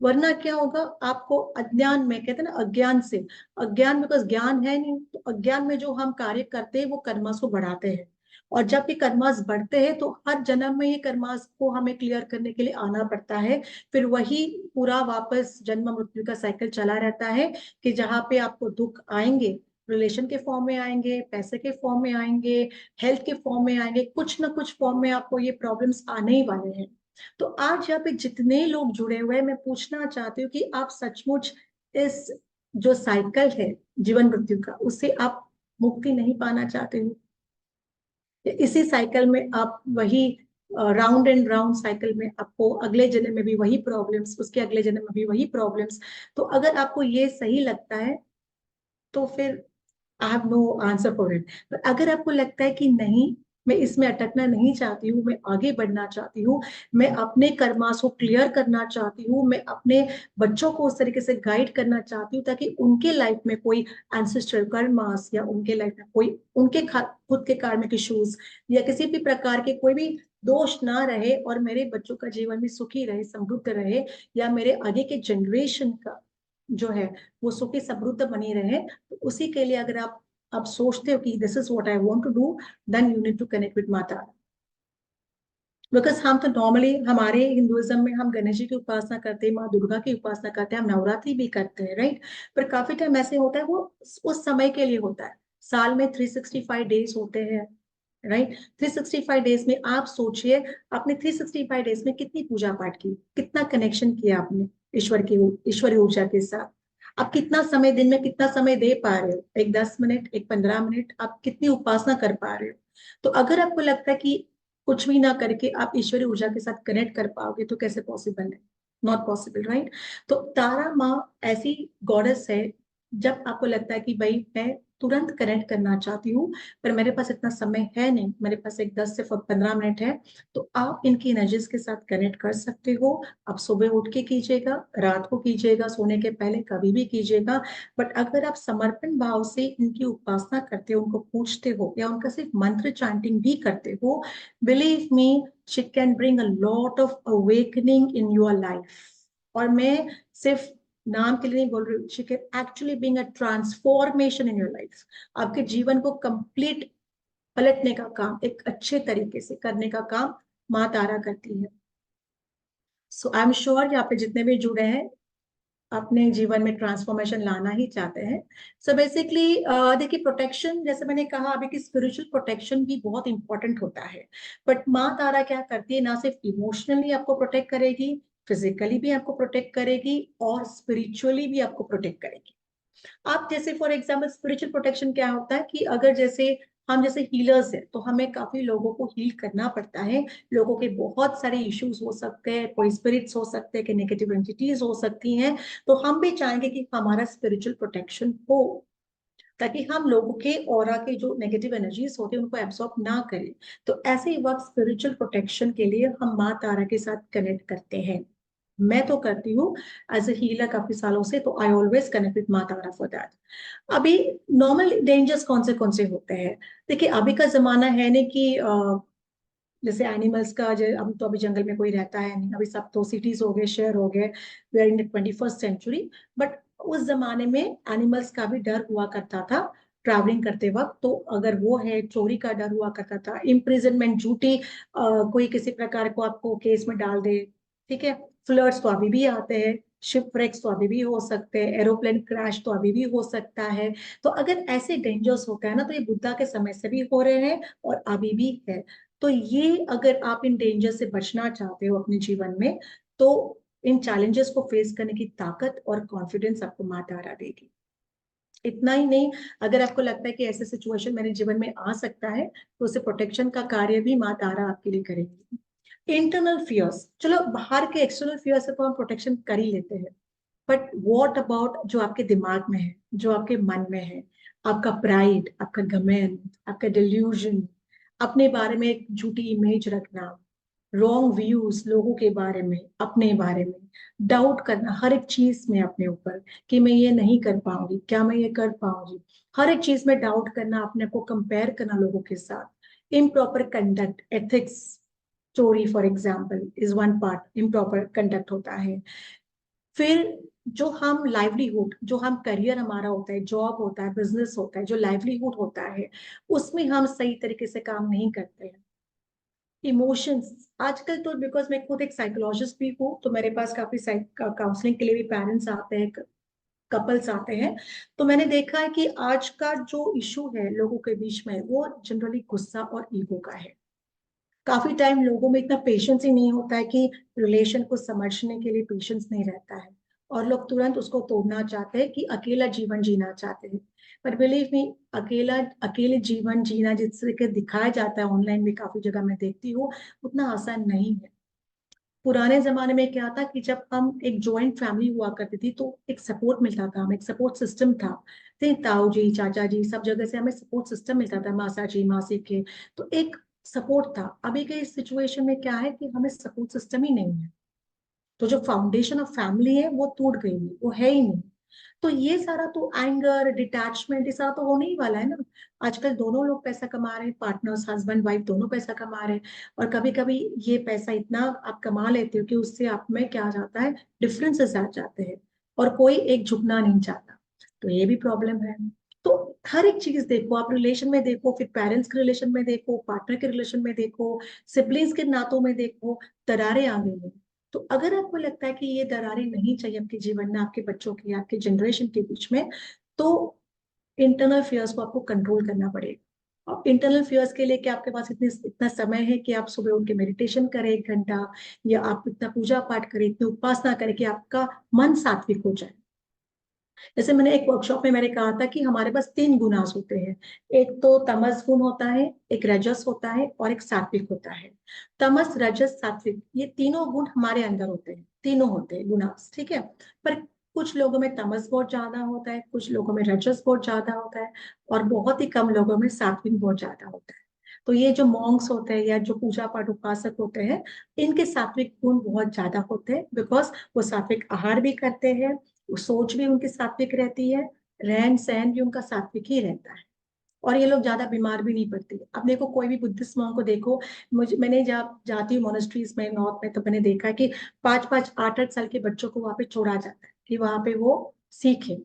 वरना क्या होगा, आपको अज्ञान में, कहते हैं ना अज्ञान से, अज्ञान बिकॉज ज्ञान है नहीं, तो अज्ञान में जो हम कार्य करते हैं वो कर्मास को बढ़ाते हैं। और जब ये कर्मास बढ़ते हैं तो हर जन्म में ये कर्मास को हमें क्लियर करने के लिए आना पड़ता है। फिर वही पूरा वापस जन्म मृत्यु का साइकिल चला रहता है कि जहाँ पे आपको दुख आएंगे, रिलेशन के फॉर्म में आएंगे, पैसे के फॉर्म में आएंगे, हेल्थ के फॉर्म में आएंगे, कुछ ना कुछ फॉर्म में आपको ये प्रॉब्लम्स आने ही वाले हैं। तो आज यहाँ पे जितने लोग जुड़े हुए हैं, मैं पूछना चाहती हूँ कि आप सचमुच इस जो साइकिल है जीवन मृत्यु का, उससे आप मुक्ति नहीं पाना चाहते हो? इसी साइकिल में आप वही राउंड एंड राउंड साइकिल में आपको अगले जन्म में भी वही प्रॉब्लम्स, उसके अगले जन्म में भी वही प्रॉब्लम्स। तो अगर आपको ये सही लगता है तो फिर I have no answer for it. पर अगर आपको लगता है कि नहीं, मैं इसमें अटकना नहीं चाहती हूँ, मैं आगे बढ़ना चाहती हूँ, मैं अपने कर्मास को क्लियर करना चाहती हूँ, मैं अपने बच्चों को उस तरीके से गाइड करना चाहती हूँ ताकि उनके लाइफ में कोई एंसेस्ट्रल कर्मास, या उनके लाइफ में कोई उनके खुद के कार्मिक इश्यूज या किसी भी प्रकार के कोई भी दोष ना रहे, और मेरे बच्चों का जीवन भी सुखी रहे, समृद्ध रहे, या मेरे आगे के जनरेशन का जो है वो सुखी समृद्ध बनी रहे, तो उसी के लिए अगर आप सोचते हो कि this is what I want to do, then you need to connect with माता। बिकॉज हम तो नॉर्मली हमारे हिंदुइज्म में हम गणेश जी की उपासना करते हैं, माँ दुर्गा की उपासना करते हैं, हम नवरात्रि भी करते हैं, राइट? पर काफी टाइम ऐसे होता है वो उस समय के लिए होता है, साल में 365 डेज होते हैं, राइट? 365 डेज में आप सोचिए, आपने 365 डेज में कितनी पूजा पाठ की, कितना कनेक्शन किया आपने ईश्वर की, ईश्वरी ऊर्जा के साथ? आप कितना समय दिन में कितना समय दे पा रहे हो, एक 10 मिनट, एक 15 मिनट, आप कितनी उपासना कर पा रहे हो? तो अगर आपको लगता है कि कुछ भी ना करके आप ईश्वरी ऊर्जा के साथ कनेक्ट कर पाओगे, तो कैसे पॉसिबल है? Not possible, right? तो तारा माँ ऐसी गॉडेस है, जब आपको लगता है कि भाई मैं तुरंत कनेक्ट करना चाहती हूँ, पर मेरे पास इतना समय है नहीं, मेरे पास एक 10 से 15 मिनट है, तो आप इनकी एनर्जीज के साथ कनेक्ट कर सकते हो। आप सुबह उठ के कीजिएगा, रात को कीजिएगा, सोने के पहले कभी भी कीजिएगा। बट अगर आप समर्पण भाव से इनकी उपासना करते हो, उनको पूछते हो, या उनका सिर्फ मंत्र चैंटिंग भी करते हो, believe me, she can bring a lot of awakening in your life. और मैं सिर्फ नाम के लिए नहीं बोल रही हूँ, she can actually bring a transformation in your life. आपके जीवन को कंप्लीट पलटने का काम, एक अच्छे तरीके से करने का काम माँ तारा करती है। सो आई एम श्योर यहाँ पे जितने भी जुड़े हैं अपने जीवन में ट्रांसफॉर्मेशन लाना ही चाहते हैं। सो बेसिकली देखिए, प्रोटेक्शन जैसे मैंने कहा अभी कि स्पिरिचुअल प्रोटेक्शन भी बहुत इंपॉर्टेंट होता है। बट माँ तारा क्या करती है, ना सिर्फ इमोशनली आपको प्रोटेक्ट करेगी, फिजिकली भी आपको प्रोटेक्ट करेगी, और स्पिरिचुअली भी आपको प्रोटेक्ट करेगी। आप जैसे फॉर एग्जाम्पल स्पिरिचुअल प्रोटेक्शन क्या होता है कि अगर जैसे हम जैसे हीलर्स है तो हमें काफी लोगों को हील करना पड़ता है। लोगों के बहुत सारे इश्यूज हो सकते हैं, कोई स्पिरिट्स हो सकते हैं कि नेगेटिव एंटिटीज हो सकती हैं। तो हम भी चाहेंगे कि हमारा स्पिरिचुअल प्रोटेक्शन हो, ताकि हम लोगों के ऑरा के जो नेगेटिव एनर्जीज होते हैं उनको एब्सॉर्ब ना करें। तो ऐसे ही वक्त स्पिरिचुअल प्रोटेक्शन के लिए हम माँ तारा के साथ कनेक्ट करते हैं। मैं तो करती हूँ एज ए हीलर काफी सालों से, तो आई ऑलवेज कनेक्ट विद माँ तारा फॉर दैट। अभी नॉर्मल डेंजर्स कौन से होते हैं? देखिए अभी का जमाना है नहीं कि जैसे एनिमल्स का जो अब तो अभी जंगल में कोई रहता है नहीं, अभी सब तो सिटीज हो गए, शहर हो गए, we are in the 21st century. But उस जमाने में एनिमल्स का भी डर हुआ करता था ट्रैवलिंग करते वक्त। तो अगर वो है, चोरी का डर हुआ करता था, इम्प्रिजनमेंट, झूठी कोई किसी प्रकार को आपको केस में डाल दे, ठीक है। फ्लड्स तो अभी भी आते हैं, शिपरेक्स तो अभी भी हो सकते हैं, एरोप्लेन क्रैश तो अभी भी हो सकता है। तो अगर ऐसे डेंजर्स होता है ना, तो ये बुद्धा के समय से भी हो रहे हैं और अभी भी है। तो ये अगर आप इन डेंजर से बचना चाहते हो अपने जीवन में, तो इन चैलेंजेस को फेस करने की ताकत और कॉन्फिडेंस आपको माँ तारा देगी। इतना ही नहीं, अगर आपको लगता है कि ऐसे सिचुएशन मेरे जीवन में आ सकता है, तो उसे प्रोटेक्शन का कार्य भी माँ तारा आपके लिए करेगी। इंटरनल फियर्स, चलो बाहर के एक्सटर्नल फियर से तो हम प्रोटेक्शन कर ही लेते हैं, बट वॉट अबाउट जो आपके दिमाग में है, जो आपके मन में है, आपका प्राइड, आपका घमंड, आपका डिल्यूजन, अपने बारे में एक झूठी इमेज रखना, रॉन्ग व्यूज लोगों के बारे में, अपने बारे में डाउट करना हर एक चीज में अपने ऊपर, कि मैं ये नहीं कर पाऊंगी, क्या मैं ये कर पाऊंगी, हर एक चीज में डाउट करना, अपने को कंपेयर करना लोगों के साथ, इम्प्रॉपर कंडक्ट, एथिक्स, चोरी for example is one part improper conduct होता है। फिर जो हम लाइवलीहुड, जो हम करियर हमारा होता है, जॉब होता है, बिजनेस होता है, जो लाइवलीहुड होता है, उसमें हम सही तरीके से काम नहीं करते हैं। इमोशंस आजकल तो, बिकॉज मैं खुद एक साइकोलॉजिस्ट भी हूँ, तो मेरे पास काफी काउंसलिंग के लिए भी पेरेंट्स आते हैं, कपल्स आते हैं। तो मैंने देखा है कि आज का जो इशू है लोगों के बीच में, वो जनरली गुस्सा और ईगो का है। काफी टाइम लोगों में इतना पेशेंस ही नहीं होता है कि रिलेशन को समझने के लिए पेशेंस नहीं रहता है, और लोग तुरंत उसको तोड़ना चाहते हैं कि अकेला जीवन जीना चाहते हैं। पर बिलीव मी, अकेला अकेले जीवन जीना जिस तरीके दिखाया जाता है ऑनलाइन में, काफी जगह मैं देखती हूँ, उतना आसान नहीं है। पुराने जमाने में क्या था कि जब हम एक जॉइंट फैमिली हुआ करती थी, तो एक सपोर्ट मिलता था, हमें एक सपोर्ट सिस्टम था। ताऊ जी, चाचा जी, सब जगह से हमें सपोर्ट सिस्टम मिलता था, मासा जी, मासी के। तो एक सपोर्ट था। अभी के इस सिचुएशन में क्या है कि हमें सपोर्ट सिस्टम ही नहीं है। तो जो फाउंडेशन ऑफ फैमिली है वो टूट गई है, वो है ही नहीं। तो ये सारा तो एंगर, डिटैचमेंट, ये सारा तो होने ही वाला है ना। आजकल दोनों लोग पैसा कमा रहे हैं, पार्टनर्स, हस्बैंड वाइफ दोनों पैसा कमा रहे हैं। और कभी कभी ये पैसा इतना आप कमा लेते हो कि उससे आप में क्या आ जाता है, डिफरेंसेस आ जाते हैं, और कोई एक झुकना नहीं चाहता। तो ये भी प्रॉब्लम है। तो हर एक चीज देखो, आप रिलेशन में देखो, फिर पेरेंट्स के रिलेशन में देखो, पार्टनर के रिलेशन में देखो, सिबलिंग्स के नातों में देखो, दरारें आ गई हैं। तो अगर आपको लगता है कि ये दरारें नहीं चाहिए आपके जीवन में, आपके बच्चों की, आपके जनरेशन के बीच में, तो इंटरनल फियर्स को आपको कंट्रोल करना पड़ेगा। और इंटरनल फियर्स के लिए कि आपके पास इतना समय है कि आप सुबह उठ के मेडिटेशन करें 1 घंटा, या आप इतना पूजा पाठ करें, इतनी उपासना करें कि आपका मन सात्विक हो जाए। जैसे मैंने एक वर्कशॉप में मैंने कहा था कि हमारे पास 3 गुणास होते हैं। एक तो तमस गुण होता है, एक रजस होता है, और एक सात्विक होता है। तमस, रजस, सात्विक, ये तीनों गुण हमारे अंदर होते हैं, तीनों होते हैं गुणास, ठीक है। पर कुछ लोगों में तमस बहुत ज्यादा होता है, कुछ लोगों में रजस बहुत ज्यादा होता है, और बहुत ही कम लोगों में सात्विक बहुत ज्यादा होता है। तो ये जो मॉन्क्स होते हैं या जो पूजा पाठ उपासक होते हैं, इनके सात्विक गुण बहुत ज्यादा होते हैं, बिकॉज वो सात्विक आहार भी करते हैं, वो सोच भी उनकी सात्विक रहती है, रहन सहन भी उनका सात्विक ही रहता है, और ये लोग ज्यादा बीमार भी नहीं पड़ते। अब देखो कोई भी बुद्धिस्ट मॉन्क को देखो, मैंने जब जाती हूँ मोनेस्ट्रीज में नॉर्थ में, तो मैंने देखा है कि 5-5, 8-8 साल के बच्चों को वहां पे छोड़ा जाता है कि वहां पे वो सीखे।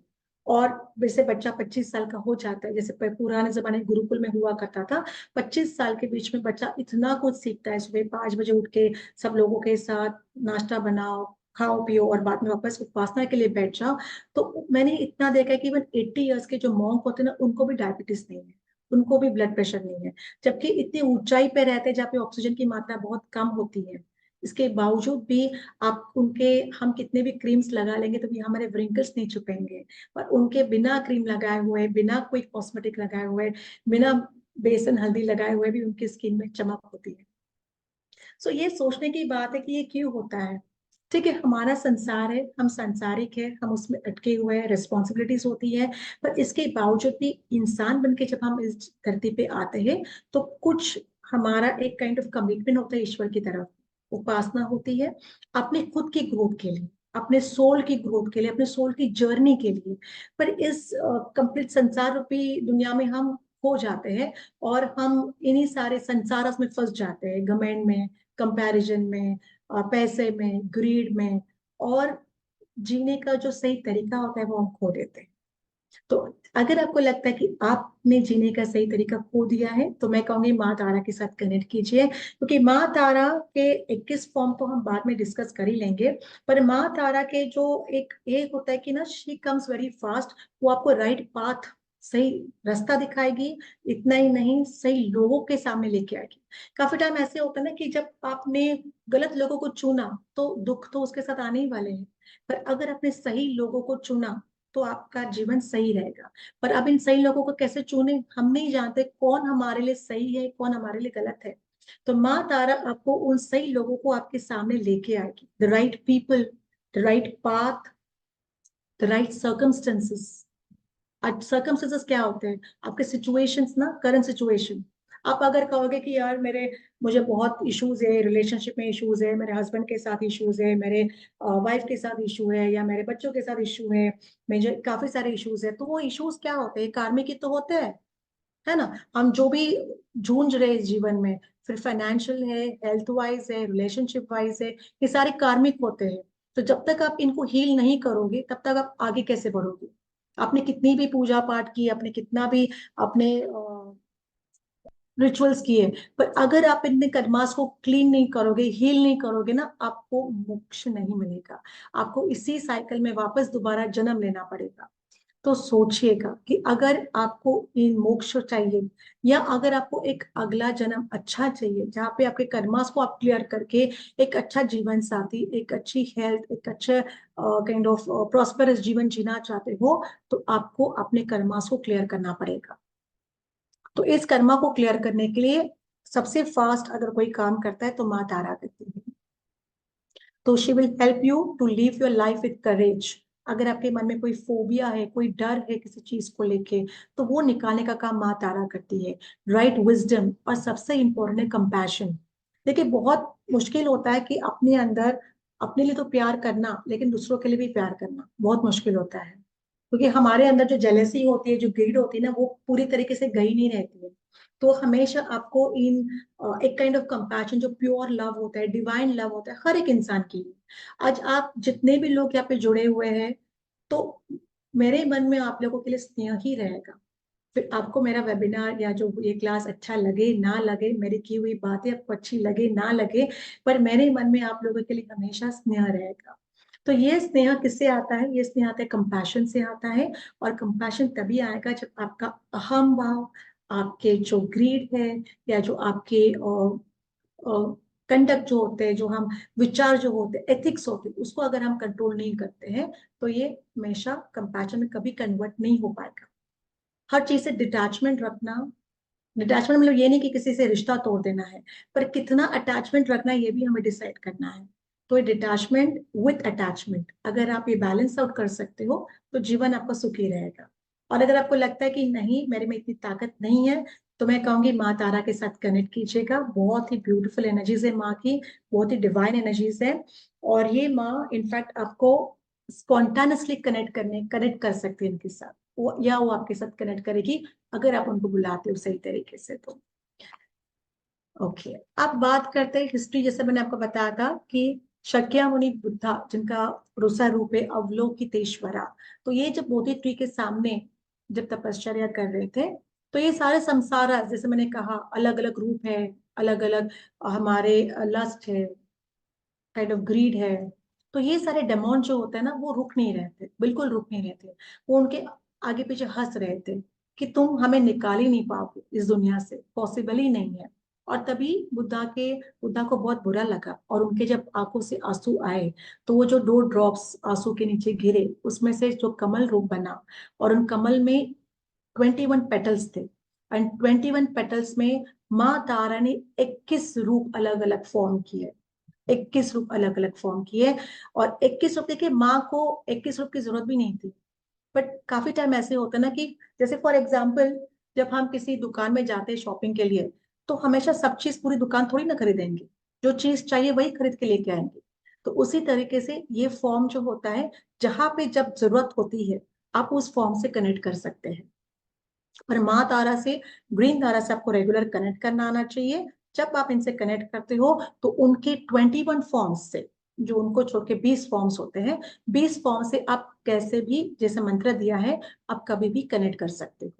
और वैसे बच्चा 25 साल का हो जाता है, जैसे पुराने जमाने में गुरुकुल में हुआ करता था, 25 साल के बीच में बच्चा इतना कुछ सीखता है। सुबह 5 बजे उठ के सब लोगों के साथ नाश्ता बनाओ, खाओ पियो, और बाद में वापस उपासना के लिए बैठ जाओ। तो मैंने इतना देखा है कि इवन 80 ईयर्स के जो मॉन्क होते हैं ना, उनको भी डायबिटीज नहीं है, उनको भी ब्लड प्रेशर नहीं है। जबकि इतनी ऊंचाई पे रहते हैं जहाँ पे ऑक्सीजन की मात्रा बहुत कम होती है, इसके बावजूद भी आप उनके, हम कितने भी क्रीम्स लगा लेंगे तो भी हमारे व्रिंकल्स नहीं छुपेंगे, और उनके बिना क्रीम लगाए हुए, बिना कोई कॉस्मेटिक लगाए हुए, बिना बेसन हल्दी लगाए हुए भी उनकी स्किन में चमक होती है। सो ये सोचने की बात है कि ये क्यों होता है। ठीक है, हमारा संसार है, हम सांसारिक है, हम उसमें अटके हुए हैं, रिस्पॉन्सिबिलिटीज होती है, पर इसके बावजूद भी इंसान बन के जब हम इस धरती पे आते हैं तो कुछ हमारा एक काइंड ऑफ कमिटमेंट होता है ईश्वर की तरफ, उपासना होती है अपने खुद की ग्रोथ के लिए, अपने सोल की ग्रोथ के लिए, अपने सोल की जर्नी के लिए। पर इस कंप्लीट संसार रूपी दुनिया में हम खो जाते हैं, और हम इन्हीं सारे संसार में फंस जाते हैं, घमंड में, कंपैरिजन में, पैसे में, ग्रीड में, और जीने का जो सही तरीका होता है वो हम खो देते हैं। तो अगर आपको लगता है कि आपने जीने का सही तरीका खो दिया है तो मैं कहूंगी माँ तारा के साथ कनेक्ट कीजिए, क्योंकि माँ तारा के 21 फॉर्म तो हम बाद में डिस्कस कर ही लेंगे, पर माँ तारा के जो एक एक होता है कि ना, शी कम्स वेरी फास्ट, वो आपको राइट पाथ, सही रास्ता दिखाएगी। इतना ही नहीं, सही लोगों के सामने लेके आएगी। काफी टाइम ऐसे होता है ना कि जब आपने गलत लोगों को चुना तो दुख तो उसके साथ आने ही वाले हैं, पर अगर आपने सही लोगों को चुना तो आपका जीवन सही रहेगा। पर अब इन सही लोगों को कैसे चुने, हम नहीं जानते कौन हमारे लिए सही है, कौन हमारे लिए गलत है। तो माँ तारा आपको उन सही लोगों को आपके सामने लेके आएगी, the right people, the right path, the right circumstances. आज सर्कमस्टेंसेस क्या होते हैं, आपके सिचुएशंस ना, करंट सिचुएशन। आप अगर कहोगे कि यार मेरे, मुझे बहुत इश्यूज है, रिलेशनशिप में इश्यूज है, मेरे हस्बैंड के साथ इश्यूज है, मेरे वाइफ के साथ इशू है, या मेरे बच्चों के साथ इशू है, मुझे काफी सारे इश्यूज है, तो वो इश्यूज क्या होते हैं, कार्मिक ही तो होते हैं, है ना। हम जो भी जूझ रहे हैं इस जीवन में, फिर फाइनेंशियल है, हेल्थ वाइज है, रिलेशनशिप वाइज है, ये सारे कार्मिक होते हैं। तो जब तक आप इनको हील नहीं करोगे तब तक आप आगे कैसे बढ़ोगे। आपने कितनी भी पूजा पाठ की, आपने कितना भी अपने रिचुअल्स किए, पर अगर आप इतने कर्मास को क्लीन नहीं करोगे, हील नहीं करोगे ना, आपको मोक्ष नहीं मिलेगा। आपको इसी साइकिल में वापस दोबारा जन्म लेना पड़ेगा। तो सोचिएगा कि अगर आपको इन मोक्ष चाहिए, या अगर आपको एक अगला जन्म अच्छा चाहिए जहाँ पे आपके कर्मास को आप क्लियर करके एक अच्छा जीवन साथी, एक अच्छी हेल्थ, एक अच्छे काइंड ऑफ प्रॉस्पेरस जीवन जीना चाहते हो, तो आपको अपने कर्मास को क्लियर करना पड़ेगा। तो इस कर्मा को क्लियर करने के लिए सबसे फास्ट अगर कोई काम करता है तो माँ तारा करती है। तो she will help you to live your life with courage. अगर आपके मन में कोई फोबिया है, कोई डर है किसी चीज को लेके, तो वो निकालने का काम माँ तारा करती है। राइट विजडम, और सबसे इंपॉर्टेंट है कंपैशन। देखिए बहुत मुश्किल होता है कि अपने अंदर, अपने लिए तो प्यार करना, लेकिन दूसरों के लिए भी प्यार करना बहुत मुश्किल होता है, क्योंकि हमारे अंदर जो जेलेसी होती है, जो ग्रीड होती है ना, वो पूरी तरीके से गई नहीं रहती है। तो हमेशा आपको इन एक काइंड ऑफ कंपैशन, जो प्योर लव होता है, डिवाइन लव होता है हर एक इंसान की। आज आप जितने भी लोग यहाँ पे जुड़े हुए हैं, तो मेरे मन में आप लोगों के लिए स्नेह ही रहेगा। फिर आपको मेरा वेबिनार या जो ये क्लास अच्छा लगे ना लगे, मेरी की हुई बातें आपको अच्छी लगे ना लगे, पर मेरे मन में आप लोगों के लिए हमेशा स्नेह रहेगा। तो ये स्नेह किससे आता है, ये स्नेह आता है कंपैशन से आता है। और कंपैशन तभी आएगा जब आपका अहम भाव, आपके जो ग्रीड है, या जो आपके कंडक्ट जो होते हैं, जो हम विचार जो होते हैं, एथिक्स होते हैं, उसको अगर हम कंट्रोल नहीं करते हैं, तो ये हमेशा कंपैशन में कभी कन्वर्ट नहीं हो पाएगा। हर चीज से डिटैचमेंट रखना, डिटैचमेंट मतलब ये नहीं कि किसी से रिश्ता तोड़ देना है, पर कितना अटैचमेंट रखना है ये भी हमें डिसाइड करना है। तो ये डिटैचमेंट विथ अटैचमेंट, अगर आप ये बैलेंस आउट कर सकते हो तो जीवन आपका सुखी रहेगा। और अगर आपको लगता है कि नहीं, मेरे में इतनी ताकत नहीं है, तो मैं कहूंगी माँ तारा के साथ कनेक्ट कीजिएगा। बहुत ही ब्यूटीफुल एनर्जीज है माँ की, बहुत ही डिवाइन एनर्जीज है। और ये माँ इनफैक्ट आपको स्पॉन्टानियसली कनेक्ट कर सकते हैं इनके साथ, या वो आपके साथ कनेक्ट करेगी अगर आप उनको बुलाते हो सही तरीके से तो। ओके, अब बात करते हैं हिस्ट्री। जैसे मैंने आपको बताया था कि शाक्यमुनि बुद्धा, जिनका दूसरा रूप है अवलोकितेश्वरा, तो ये जब बोधि ट्री के सामने जब तपश्चर्या कर रहे थे, तो ये सारे संसार, जैसे मैंने कहा, अलग अलग रूप है, अलग अलग हमारे लस्ट है, काइंड ऑफ ग्रीड है। तो ये सारे डेमोन जो होते हैं ना, वो रुक नहीं रहे थे, बिल्कुल रुक नहीं रहे थे। वो उनके आगे पीछे हंस रहे थे कि तुम हमें निकाल ही नहीं पाओगे इस दुनिया से, पॉसिबल ही नहीं है। और तभी बुद्धा को बहुत बुरा लगा, और उनके जब आंखों से आंसू आए तो वो जो 2 ड्रॉप्स आंसू के नीचे गिरे, उसमें से जो कमल रूप बना, और उन कमल में 21 पेटल्स थे, एंड 21 पेटल्स में माँ तारा ने 21 रूप अलग अलग फॉर्म किए, 21 रूप अलग अलग फॉर्म किए। और 21 रूप, देखिए माँ को 21 रूप की जरूरत भी नहीं थी, बट काफी टाइम ऐसे होता है ना कि जैसे फॉर एग्जाम्पल जब हम किसी दुकान में जाते हैं शॉपिंग के लिए, तो हमेशा सब चीज पूरी दुकान थोड़ी ना खरीदेंगे, जो चीज चाहिए वही खरीद के लेके आएंगे। तो उसी तरीके से ये फॉर्म जो होता है, जहां पे जब जरूरत होती है आप उस फॉर्म से कनेक्ट कर सकते हैं। और माँ तारा से, ग्रीन तारा से आपको रेगुलर कनेक्ट करना आना चाहिए। जब आप इनसे कनेक्ट करते हो तो उनके 21 फॉर्म्स से, जो उनको छोड़ के 20 फॉर्म्स होते हैं, 20 फॉर्म से आप कैसे भी, जैसे मंत्र दिया है, आप कभी भी कनेक्ट कर सकते हो।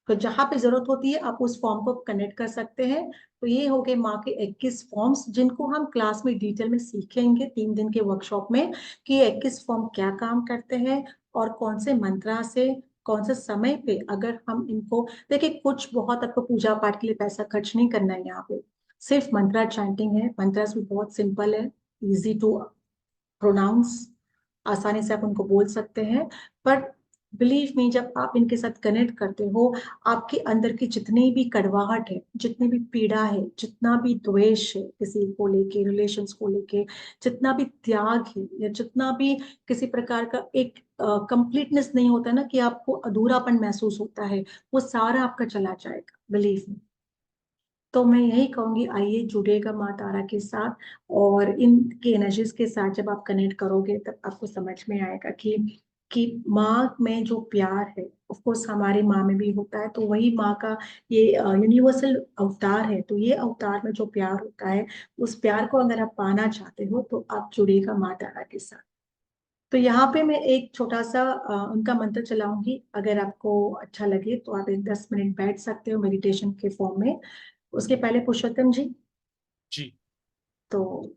तो जहां पे जरूरत होती है आप उस फॉर्म को कनेक्ट कर सकते हैं। तो ये हो गए माँ के 21 फॉर्म्स, जिनको हम क्लास में डिटेल में सीखेंगे 3 दिन के वर्कशॉप में, कि ये 21 फॉर्म क्या काम करते हैं, और कौन से मंत्रा से, कौन से समय पे अगर हम इनको, देखिए कुछ बहुत आपको पूजा पाठ के लिए पैसा खर्च नहीं करना है यहाँ पे, सिर्फ मंत्रा चैंटिंग है। मंत्रा भी बहुत सिंपल है, इजी टू प्रोनाउंस, आसानी से आप उनको बोल सकते हैं। पर बिलीव मी, जब आप इनके साथ कनेक्ट करते हो, आपके अंदर की जितनी भी कड़वाहट है, जितनी भी पीड़ा है, जितना भी द्वेष है किसी को लेके, रिलेशंस को लेके, जितना भी त्याग है, या जितना भी किसी प्रकार का एक कंप्लीटनेस नहीं होता ना, कि आपको अधूरापन महसूस होता है, वो सारा आपका चला जाएगा, बिलीव मी। तो मैं यही कहूंगी, आइए जुड़ेगा माँ तारा के साथ, और इनकी एनर्जीज के साथ जब आप कनेक्ट करोगे तब आपको समझ में आएगा कि माँ में जो प्यार है, ऑफ कोर्स हमारी माँ में भी होता है, तो वही माँ का ये यूनिवर्सल अवतार है। तो ये अवतार में जो प्यार होता है, उस प्यार को अगर आप पाना चाहते हो तो आप जुड़ेगा माँ तारा के साथ। तो यहाँ पे मैं एक छोटा सा उनका मंत्र चलाऊंगी, अगर आपको अच्छा लगे तो आप एक 10 मिनट बैठ सकते हो मेडिटेशन के फॉर्म में। उसके पहले पुरुषोत्तम जी, जी। तो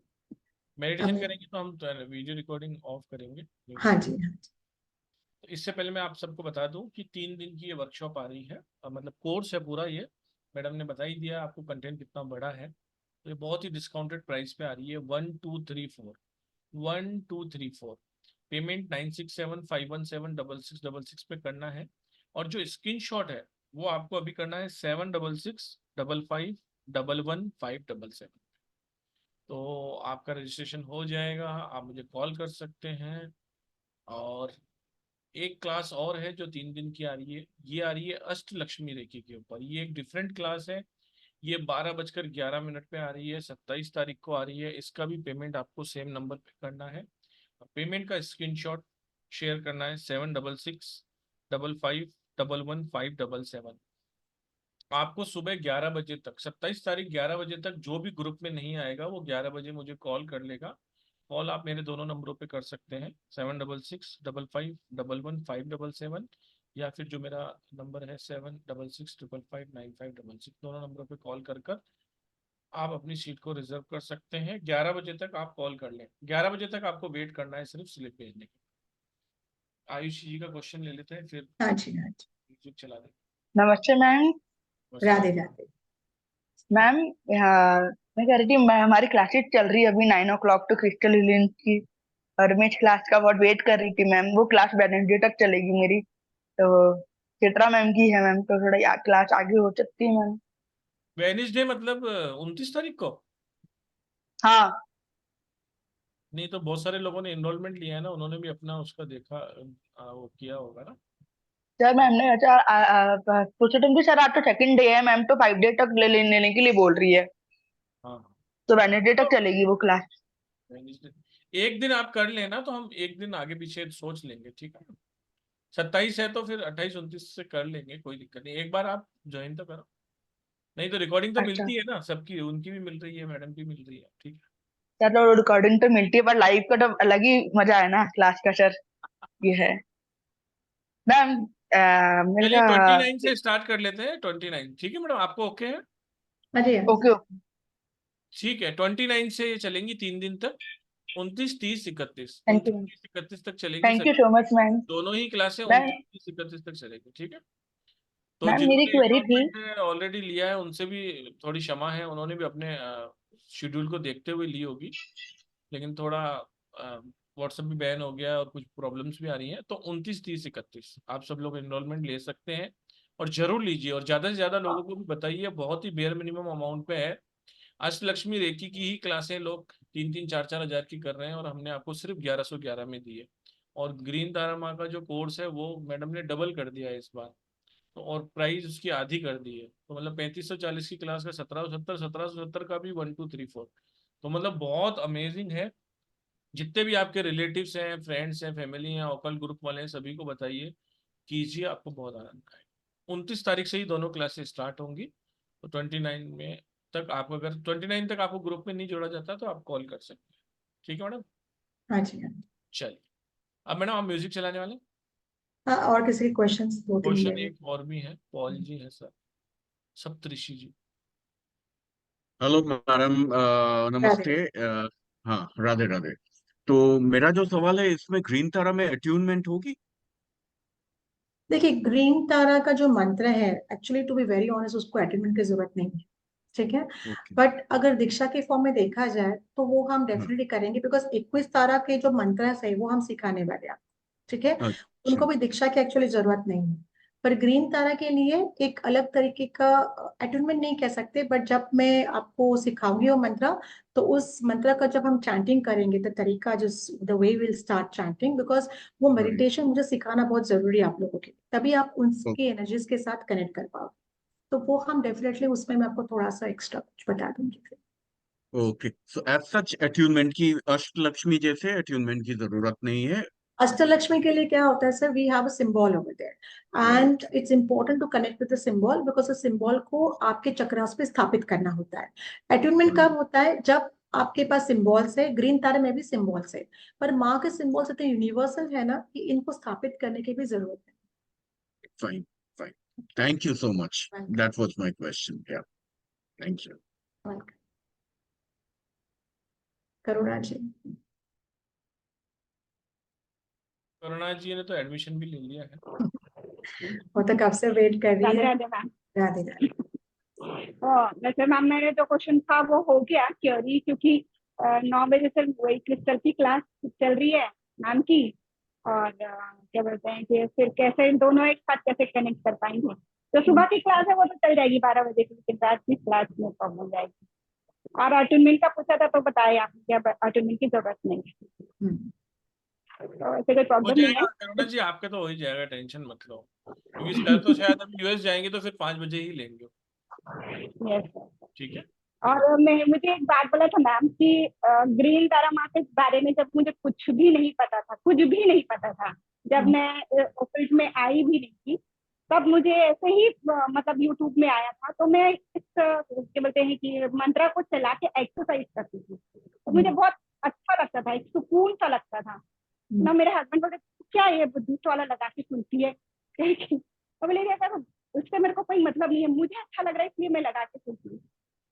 मेडिटेशन अब, करेंगे तो हम वीडियो रिकॉर्डिंग ऑफ करेंगे, म्यूट हाँ करेंगे। जी, हाँ जी। तो इससे पहले मैं आप सबको बता दूं कि 3 दिन की ये वर्कशॉप आ रही है, मतलब कोर्स है पूरा ये। मैडम ने बता ही दिया आपको कंटेंट कितना बड़ा है। तो ये बहुत ही डिस्काउंटेड प्राइस पे आ रही है, 1234, 1234। पेमेंट 9675176666 पे करना है। और जो स्क्रीन शॉट है वो आपको अभी करना है 7665551577। तो आपका रजिस्ट्रेशन हो जाएगा, आप मुझे कॉल कर सकते हैं। और एक क्लास और है जो 3 दिन की आ रही है, ये आ रही है अष्ट लक्ष्मी रेखी के ऊपर। ये एक डिफरेंट क्लास है। ये 12:11 पे आ रही है, 27 तारीख को आ रही है। इसका भी पेमेंट आपको सेम नंबर पे करना है। पेमेंट का स्क्रीनशॉट शेयर करना है 7665551577। आपको सुबह 11 बजे तक, 27 तारीख 11 बजे तक, जो भी ग्रुप में नहीं आएगा वो 11 बजे मुझे कॉल कर लेगा। कॉल आप मेरे दोनों नंबरों पे कर सकते हैं, 7665551577, या फिर जो मेरा नंबर है 7665559566। दोनों नंबरों पे कॉल कर आप अपनी सीट को रिजर्व कर सकते हैं। 11 बजे तक आप कॉल कर लें, 11 बजे तक आपको वेट करना है सिर्फ स्लिप भेजने के। आयुष जी का क्वेश्चन ले लेते हैं, फिर हाँ जी, हाँ जी। म्यूजिक चला दें। नमस्ते मैम। नमस्ते। राधे राधे। मैम, यहाँ मैं कह रही थी, मैं हमारी क्लासेस चल रही है अभी 9 o'clock टू क्रिस्टल हीलिंग की, और मैं इस क्लास का बहुत वेट कर रही थी मैम। वो क्लास वेडनेसडे तक चलेगी मेरी, तो चित्रा मैम की है मैम, तो थोड़ा क्लास आगे हो सकती है मैम। वेनिसडे मतलब 29 तारीख को? हाँ नहीं तो बहुत सारे लोगों ने एनरोलमेंट लिया है ना, उन्होंने भी अपना उसका देखा, वो किया होगा ना। सर, मैम ने अच्छा पूछा तुमको, सर आज तो सेकंड डे है मैम, तो 5 डे तक लेने के लिए बोल रही है, हाँ तो वेडनेसडे हाँ। तक चलेगी वो क्लास। वेडनेसडे एक दिन आप कर लेना, तो हम एक दिन आगे पीछे सोच लेंगे, ठीक है। 27 है तो फिर 28 29 से कर लेंगे, कोई दिक्कत नहीं। एक बार आप ज्वाइन तो करो, नहीं तो रिकॉर्डिंग तो अच्छा मिलती है ना सबकी, उनकी भी मिल रही है, मैडम की मिल रही है, ठीक है। सर, तो रिकॉर्डिंग तो मिलती है, पर लाइव का तो अलग ही मजा है ना क्लास का सर, ये है मैम। मेरे चलिए का 29 से स्टार्ट कर लेते हैं, 29, ठीक है मैडम, आपको ओके है? अरे हाँ ओके जी। ओके। ठीक है, 29 से ये चलेंगी 3 दिन तक, 29 30 31, थैंक यू। 29 30 31 तक चलेंगी थैंक यू सभी। So much ma'am. दोनों ही क्लासें मैम 29 30 31 तक चलेगी, ठीक है। तो मैम मेरी जिन्होंने क्वेरी थी। इन्वॉल्वमेंट ऑलरेडी लिया है उनसे भी थोड़ी क्षमा है, उन्होंने भी अपने शेड्यूल को देखते हुए ली होगी, लेकिन थोड़ा व्हाट्सएप भी बैन हो गया और कुछ प्रॉब्लम्स भी आ रही हैं। तो 29, 30, 31 आप सब लोग एनरोलमेंट ले सकते हैं और जरूर लीजिए, और ज़्यादा से ज़्यादा लोगों को भी बताइए। बहुत ही बेयर मिनिमम अमाउंट पे है। अष्टलक्ष्मी रेकी की ही क्लासें लोग 3-3, 4-4 हज़ार की कर रहे हैं और हमने आपको सिर्फ 1111 में दी है। और ग्रीन तारा माँ का जो कोर्स है वो मैडम ने डबल कर दिया है इस बार, तो और प्राइस उसकी आधी कर दी है। तो मतलब 3540 की क्लास का 1770, 1770 का भी 1, 2, 3, 4। तो मतलब बहुत अमेजिंग है। जितने भी आपके रिलेटिव्स हैं, फ्रेंड्स हैं, फैमिली हैं, ओकल ग्रुप वाले हैं, सभी को बताइए, कीजिए, आपको बहुत आनंद आएगा। 29 तारीख से ही दोनों क्लासेस स्टार्ट होंगी। तो 29 में तक आप, अगर 29 तक आपको ग्रुप में नहीं जोड़ा जाता तो आप कॉल कर सकते हैं। ठीक है मैडम? हाँ जी, हाँ। चलिए, अब मैडम आप म्यूजिक चलाने वाले। हाँ, और किसी के क्वेश्चंस 2-3 क्वेश्चन ले। एक और भी है, पॉल जी है sir, Saptarishi ji. Hello madam, Radhe. नमस्ते। हाँ, राधे राधे। तो मेरा जो सवाल है, इसमें ग्रीन तारा में अट्यूनमेंट होगी? देखिए, ग्रीन तारा का जो मंत्र है, actually to be very honest, उसको अटेंडमेंट की जरूरत नहीं है। ठीक है। ओके। बट अगर दीक्षा के फॉर्म में देखा जाए तो वो हम हाँ। डेफिनेटली करेंगे, बिकॉज 21 तारा के जो मंत्र है वो हम सिखाने वाले हैं। ठीक है। अच्छा। उनको भी दीक्षा की एक्चुअली जरूरत नहीं है। पर ग्रीन तारा के लिए एक अलग तरीके का अटेनमेंट नहीं कह सकते, बट जब मैं आपको सिखाऊंगी वो मंत्र, तो उस मंत्र का जब हम चैंटिंग करेंगे, तो तरीका जो the way will start chanting, because वो राइट। मेडिटेशन मुझे सिखाना बहुत जरूरी है आप लोगों के, तभी आप उनकी एनर्जीज के साथ कनेक्ट कर पाओ। तो वो हम डेफिनेटली उसमें मैं आपको थोड़ा सा एक्स्ट्रा कुछ बता दूंगी फिर। Okay, so as such attunement की, अष्टलक्ष्मी जैसे अट्यूनमेंट की जरूरत नहीं है। अष्टलक्ष्मी के लिए क्या होता है sir, we have a symbol over there and right. It's important to connect with the symbol, because the symbol को आपके चक्रास पे स्थापित करना होता है। Attunement right. कब होता है, जब आपके पास सिंबल्स है, ग्रीन तारे में भी सिंबल्स है, पर माँ के सिंबल्स इतने यूनिवर्सल है ना कि इनको स्थापित करने की भी जरूरत है। Fine. Fine. Thank you so much. Welcome. That was my question. या, थैंक यू। वेलकम। करुणा जी। करुणा जी ने तो एडमिशन भी ले लिया है। वो तो कब से वेट कर रही राधे है। राधे मैम। राधे राधे। वैसे मैम मेरे जो क्वेश्चन था वो हो गया क्योरी, क्योंकि 9 बजे से वही क्रिस्टल की क्लास चल रही है मैम की। और क्या बोलते हैं कि फिर कैसे दोनों एक साथ कैसे कनेक्ट कर पाएंगे। तो सुबह की क्लास है वो तो चल जाएगी 12 बजे की, लेकिन रात की क्लास में प्रॉब्लम हो जाएगी। और अटेंडमेंट का पूछा था तो बताया आपने क्या अटेंडमेंट की जरूरत नहीं है, हम्म। तो ऐसे कोई हो प्रॉब्लम नहीं जाएगा है। करुणा जी, आपके तो हो ही जाएगा, टेंशन मत लो। क्योंकि सर तो शायद अब यूएस जाएंगे तो फिर 5 बजे ही लेंगे। Yes sir. ठीक है। और मैं मुझे एक बात बोला था मैम कि ग्रीन तारा माँ के बारे में जब मुझे कुछ भी नहीं पता था, कुछ भी नहीं पता था, जब मैं ऑफिस में आई भी नहीं थी, तब मुझे ऐसे ही मतलब यूट्यूब में आया था, तो मैं इस क्या बोलते हैं कि मंत्रा को चला के एक्सरसाइज करती थी, तो मुझे बहुत अच्छा लगता था, एक सुकून सा लगता था ना। मेरे हस्बैंड बोले क्या ये बुद्धिस्ट वाला लगा के सुनती है तो बोले ऐसा, उससे मेरे को कोई मतलब नहीं है, मुझे अच्छा लग रहा है इसलिए मैं लगा के सुनती हूँ।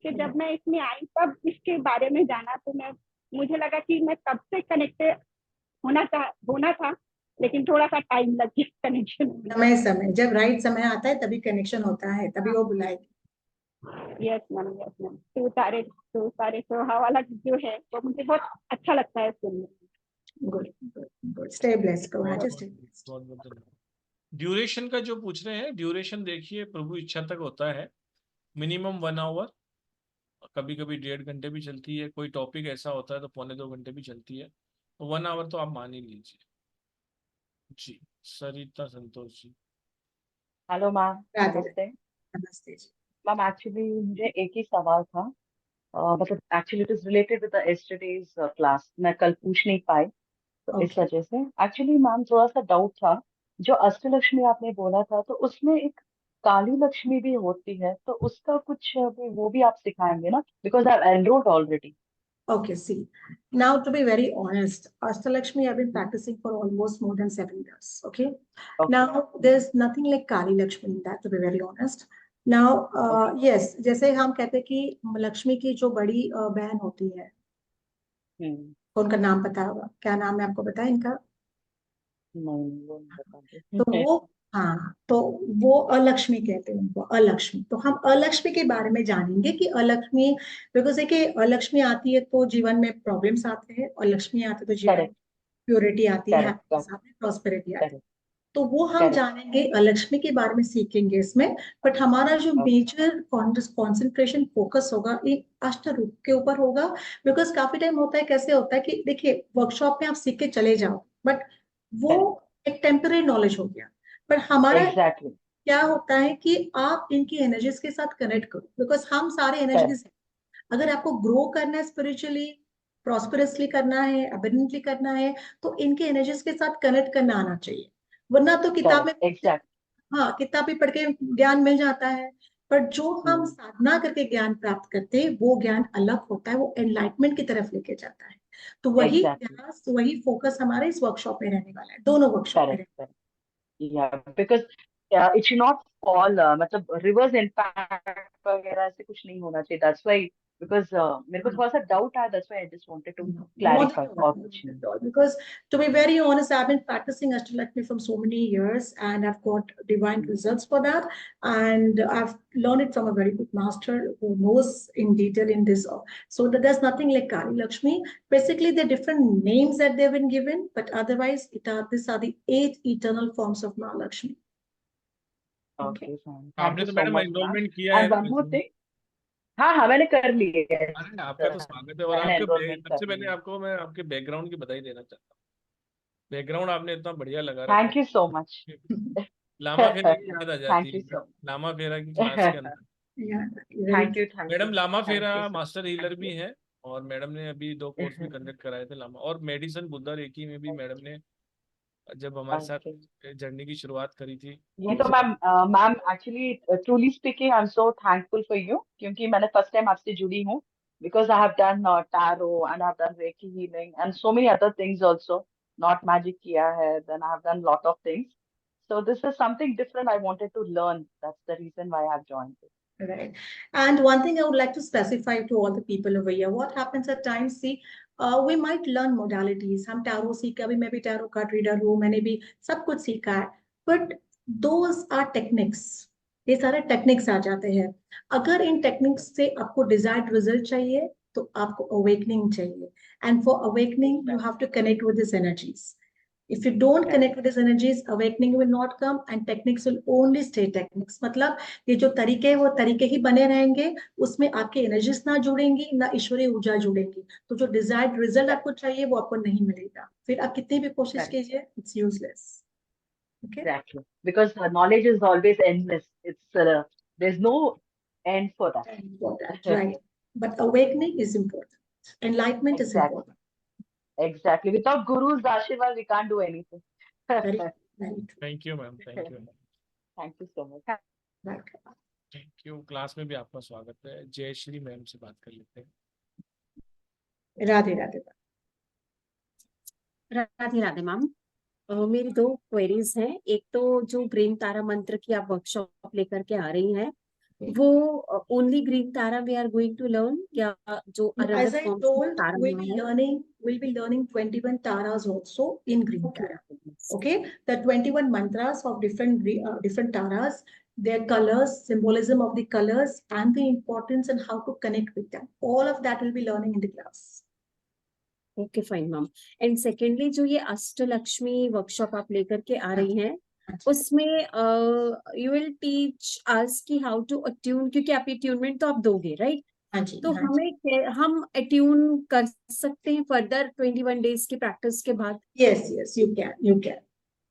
कि जब मैं इसमें आई तब इसके बारे में जाना, तो मैं मुझे लगा कि मैं तब से कनेक्टेड होना था, लेकिन थोड़ा सा टाइम लग गया कनेक्शन में। समय जब राइट समय आता है तभी कनेक्शन होता है, तभी वो बुलाएगी। Yes ma'am, yes ma'am. तो सारे सोहा वाला जो है वो मुझे बहुत अच्छा लगता है सुनने में। Good good good, stay blessed Karuna ji, बहुत स्टे ब्लेस्ड। बहुत बहुत धन्यवाद। ड्यूरेशन का जो पूछ रहे हैं, ड्यूरेशन देखिए प्रभु इच्छा तक होता है। मिनिमम 1 आवर, कभी कभी 1.5 घंटे भी चलती है, कोई टॉपिक ऐसा होता है तो 1.25 घंटे भी चलती है। तो 1 आवर तो आप मान ही लीजिए। जी, सरिता संतोष जी। हेलो मैम, राधे नमस्ते। नमस्ते जी। मैम एक्चुअली मुझे एक ही सवाल था। मतलब actually it is related with the yesterday's class, मैं कल पूछ नहीं पाई, तो इस ओके। वजह से एक्चुअली मैम थोड़ा सा डाउट था। जो अष्टलक्ष्मी आपने बोला था, तो उसमें एक काली लक्ष्मी भी होती है, तो उसका कुछ वो भी आप सिखाएंगे ना, because I enrolled already. Okay, see, now to be very honest, Ashtalakshmi I've been practicing for almost more than 7 years. Okay. Okay Now there's nothing like Kali Lakshmi in that, to be very honest. Now, okay. yes, जैसे हम कहते हैं कि लक्ष्मी की जो बड़ी बहन होती है, उनका नाम पता होगा, क्या नाम है आपको पता है इनका? नहीं वो नहीं तो बताते। हाँ, तो वो अलक्ष्मी कहते हैं उनको, अलक्ष्मी। तो हम अलक्ष्मी के बारे में जानेंगे कि अलक्ष्मी, बिकॉज देखिए अलक्ष्मी आती है तो जीवन में प्रॉब्लम्स आते हैं, अलक्ष्मी आती है तो जीवन में करेक्ट प्योरिटी आती है, करेक्ट हैप्पीनेस आती है, प्रॉस्पेरिटी आती है। करेक्ट तो वो हम करेक्ट जानेंगे, अलक्ष्मी के बारे में सीखेंगे इसमें। बट हमारा जो मेजर कॉन्सेंट्रेशन फोकस होगा एक अष्ट रूप के ऊपर होगा। बिकॉज काफी टाइम होता है, कैसे होता है कि देखिए वर्कशॉप में आप सीख के चले जाओ, बट वो एक टेम्पररी नॉलेज हो गया। पर हमारा एग्जैक्टली क्या होता है कि आप इनकी एनर्जीज के साथ कनेक्ट करो, बिकॉज हम सारे करेक्ट एनर्जीज हैं। अगर आपको ग्रो करना है स्पिरिचुअली, प्रॉस्पेरसली करना है, अबेंडेंटली करना है, तो इनके एनर्जीज के साथ कनेक्ट करना आना चाहिए। वरना तो किताब में, करेक्ट एग्जैक्ट हाँ किताब भी पढ़ के ज्ञान मिल जाता है, पर जो हम साधना करके ज्ञान प्राप्त करते हैं वो ज्ञान अलग होता है, वो एनलाइटमेंट की तरफ लेके जाता है। तो वही एग्जैक्टली प्रयास, वही फोकस हमारे इस वर्कशॉप में रहने वाला है, दोनों वर्कशॉप में। Correct Yeah, because it should not fall, मतलब रिवर्स इम्पैक्ट वगैरह से कुछ नहीं होना चाहिए, that's why, because मेरे को थोड़ा सा डाउट आया, that's why I just wanted to clarify, और कुछ नहीं। Because to be very honest, I've been practicing Ashtalakshmi from so many years and I've got divine results for that. And I've learned it from a very good master who knows in detail in this. So that there's nothing like Kali Lakshmi. Basically, the different names that they've been given, but otherwise, these are the 8 eternal forms of Mahalakshmi. Okay, fine. Thank आपने you तो so madam much, ma'am. Enrolment किया है And ना one more वैसे? thing, हाँ हाँ मैंने कर ली है, अरे आपका तो स्वागत है। और मैंने आपके एनरोलमेंट सबसे कर ली पहले है। आपको मैं आपके बैकग्राउंड की बधाई देना चाहता हूँ। बैकग्राउंड आपने इतना बढ़िया लगा रखा थैंक यू सो मच। है, लामा फेरा की याद आ जाती थैंक यू है सो लामा फेरा की क्लास के अंदर। Yeah, very thank you thank madam you लामा थैंक फेरा यू मास्टर हीलर थैंक भी यू। है, और मैडम ने अभी 2 कोर्स भी कंडक्ट कराए थे लामा और मेडिसन बुद्धा रेकी में भी। मैडम ने जब हमारे साथ Okay. जर्नी की शुरुआत करी थी ये तो तो ma'am actually truly speaking I am so thankful for you, क्योंकि मैंने फर्स्ट टाइम आपसे जुड़ी हूँ, because I have done tarot and I have done reiki healing and so many other things also, not magic किया है, then I have done lot of things, so this is something different I wanted to learn, that's the reason why I have joined it. Right. And one thing I would like to specify to all the people over here, what happens at times, see, we might learn modalities. हम tarot सीखा, अभी मैं भी tarot card reader हूँ, मैंने भी सब कुछ सीखा है, but those are techniques. ये सारे टेक्निक्स आ जाते हैं। अगर इन टेक्निक्स से आपको डिजायर्ड रिजल्ट चाहिए तो आपको अवेकनिंग चाहिए, and for awakening you have to connect with this energies. If you don't connect with these energies, awakening will not come and techniques will only stay techniques. मतलब ये जो तरीके हैं वो तरीके ही बने रहेंगे, उसमें आपकी एनर्जीज ना जुड़ेंगी, ना ईश्वरीय ऊर्जा जुड़ेंगी, तो जो डिजायर्ड रिजल्ट आपको चाहिए वो आपको नहीं मिलेगा। फिर आप कितनी भी कोशिश कीजिए, it's useless. Okay? Exactly, because knowledge is always endless, it's there's no end for that. For that, right. But awakening is important. Enlightenment is Exactly. important. Exactly. Without Guru's Ashirwad, we can't do anything. Very, very true. Thank you ma'am, thank you. Thank you so much. Welcome. Thank you. Class में भी आपका स्वागत है। जय Shri ma'am से बात कर लेते हैं। राधे राधे. राधे राधे मैम। मेरी 2 क्वेरीज हैं। एक तो जो ग्रीन तारा मंत्र की आप वर्कशॉप लेकर के आ रही हैं, वो only green Tara we are going to learn, या जो As other I forms told, Tara we'll में be है? learning 21 taras also in Green Okay. Tara. Okay, the 21 mantras of different taras, their colors, symbolism of the colors, and the importance and how to connect with them. All of that will be learning in the class. Okay fine ma'am. And secondly जो ये Ashtalakshmi workshop आप लेकर के आ रही हैं, उसमें you will teach us कि how to attune, क्योंकि आप अट्यूनमेंट तो आप दोगे, राइट? हाँ जी, तो हम अट्यून कर सकते हैं फर्दर 21 डेज की प्रैक्टिस के बाद? Yes, you can.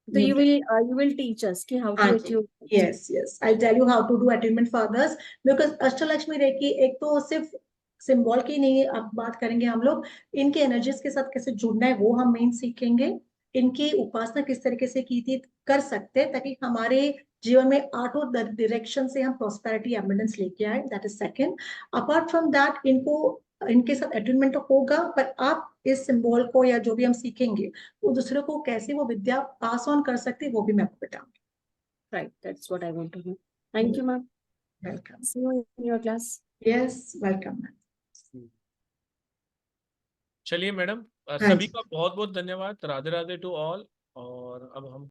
तो you will teach us कि how to attune. Yes, I'll tell you how to do attunement for others, because Ashtalakshmi reiki एक तो सिर्फ सिंबल की नहीं, अब बात करेंगे हम लोग इनके एनर्जीज के साथ कैसे जुड़ना है, वो हम मेन सीखेंगे। इनकी उपासना किस तरीके से की थी कर सकते हैं, ताकि हमारे जीवन में आठों डायरेक्शन से हम प्रॉस्पेरिटी एबंडेंस लेके आए, that is second. Apart from that इनके साथ अटेनमेंट होगा, पर आप इस सिंबल को या जो भी हम सीखेंगे वो दूसरे को कैसे वो विद्या पास ऑन कर सकते हैं, वो भी मैं आपको बताऊंगी। Right, that's what I want to know. Thank you, ma'am. Welcome. See you in your class. Yes, welcome. चलिए मैडम, हाँ सभी जी. का बहुत बहुत धन्यवाद। Radhe Radhe to all. और अब हम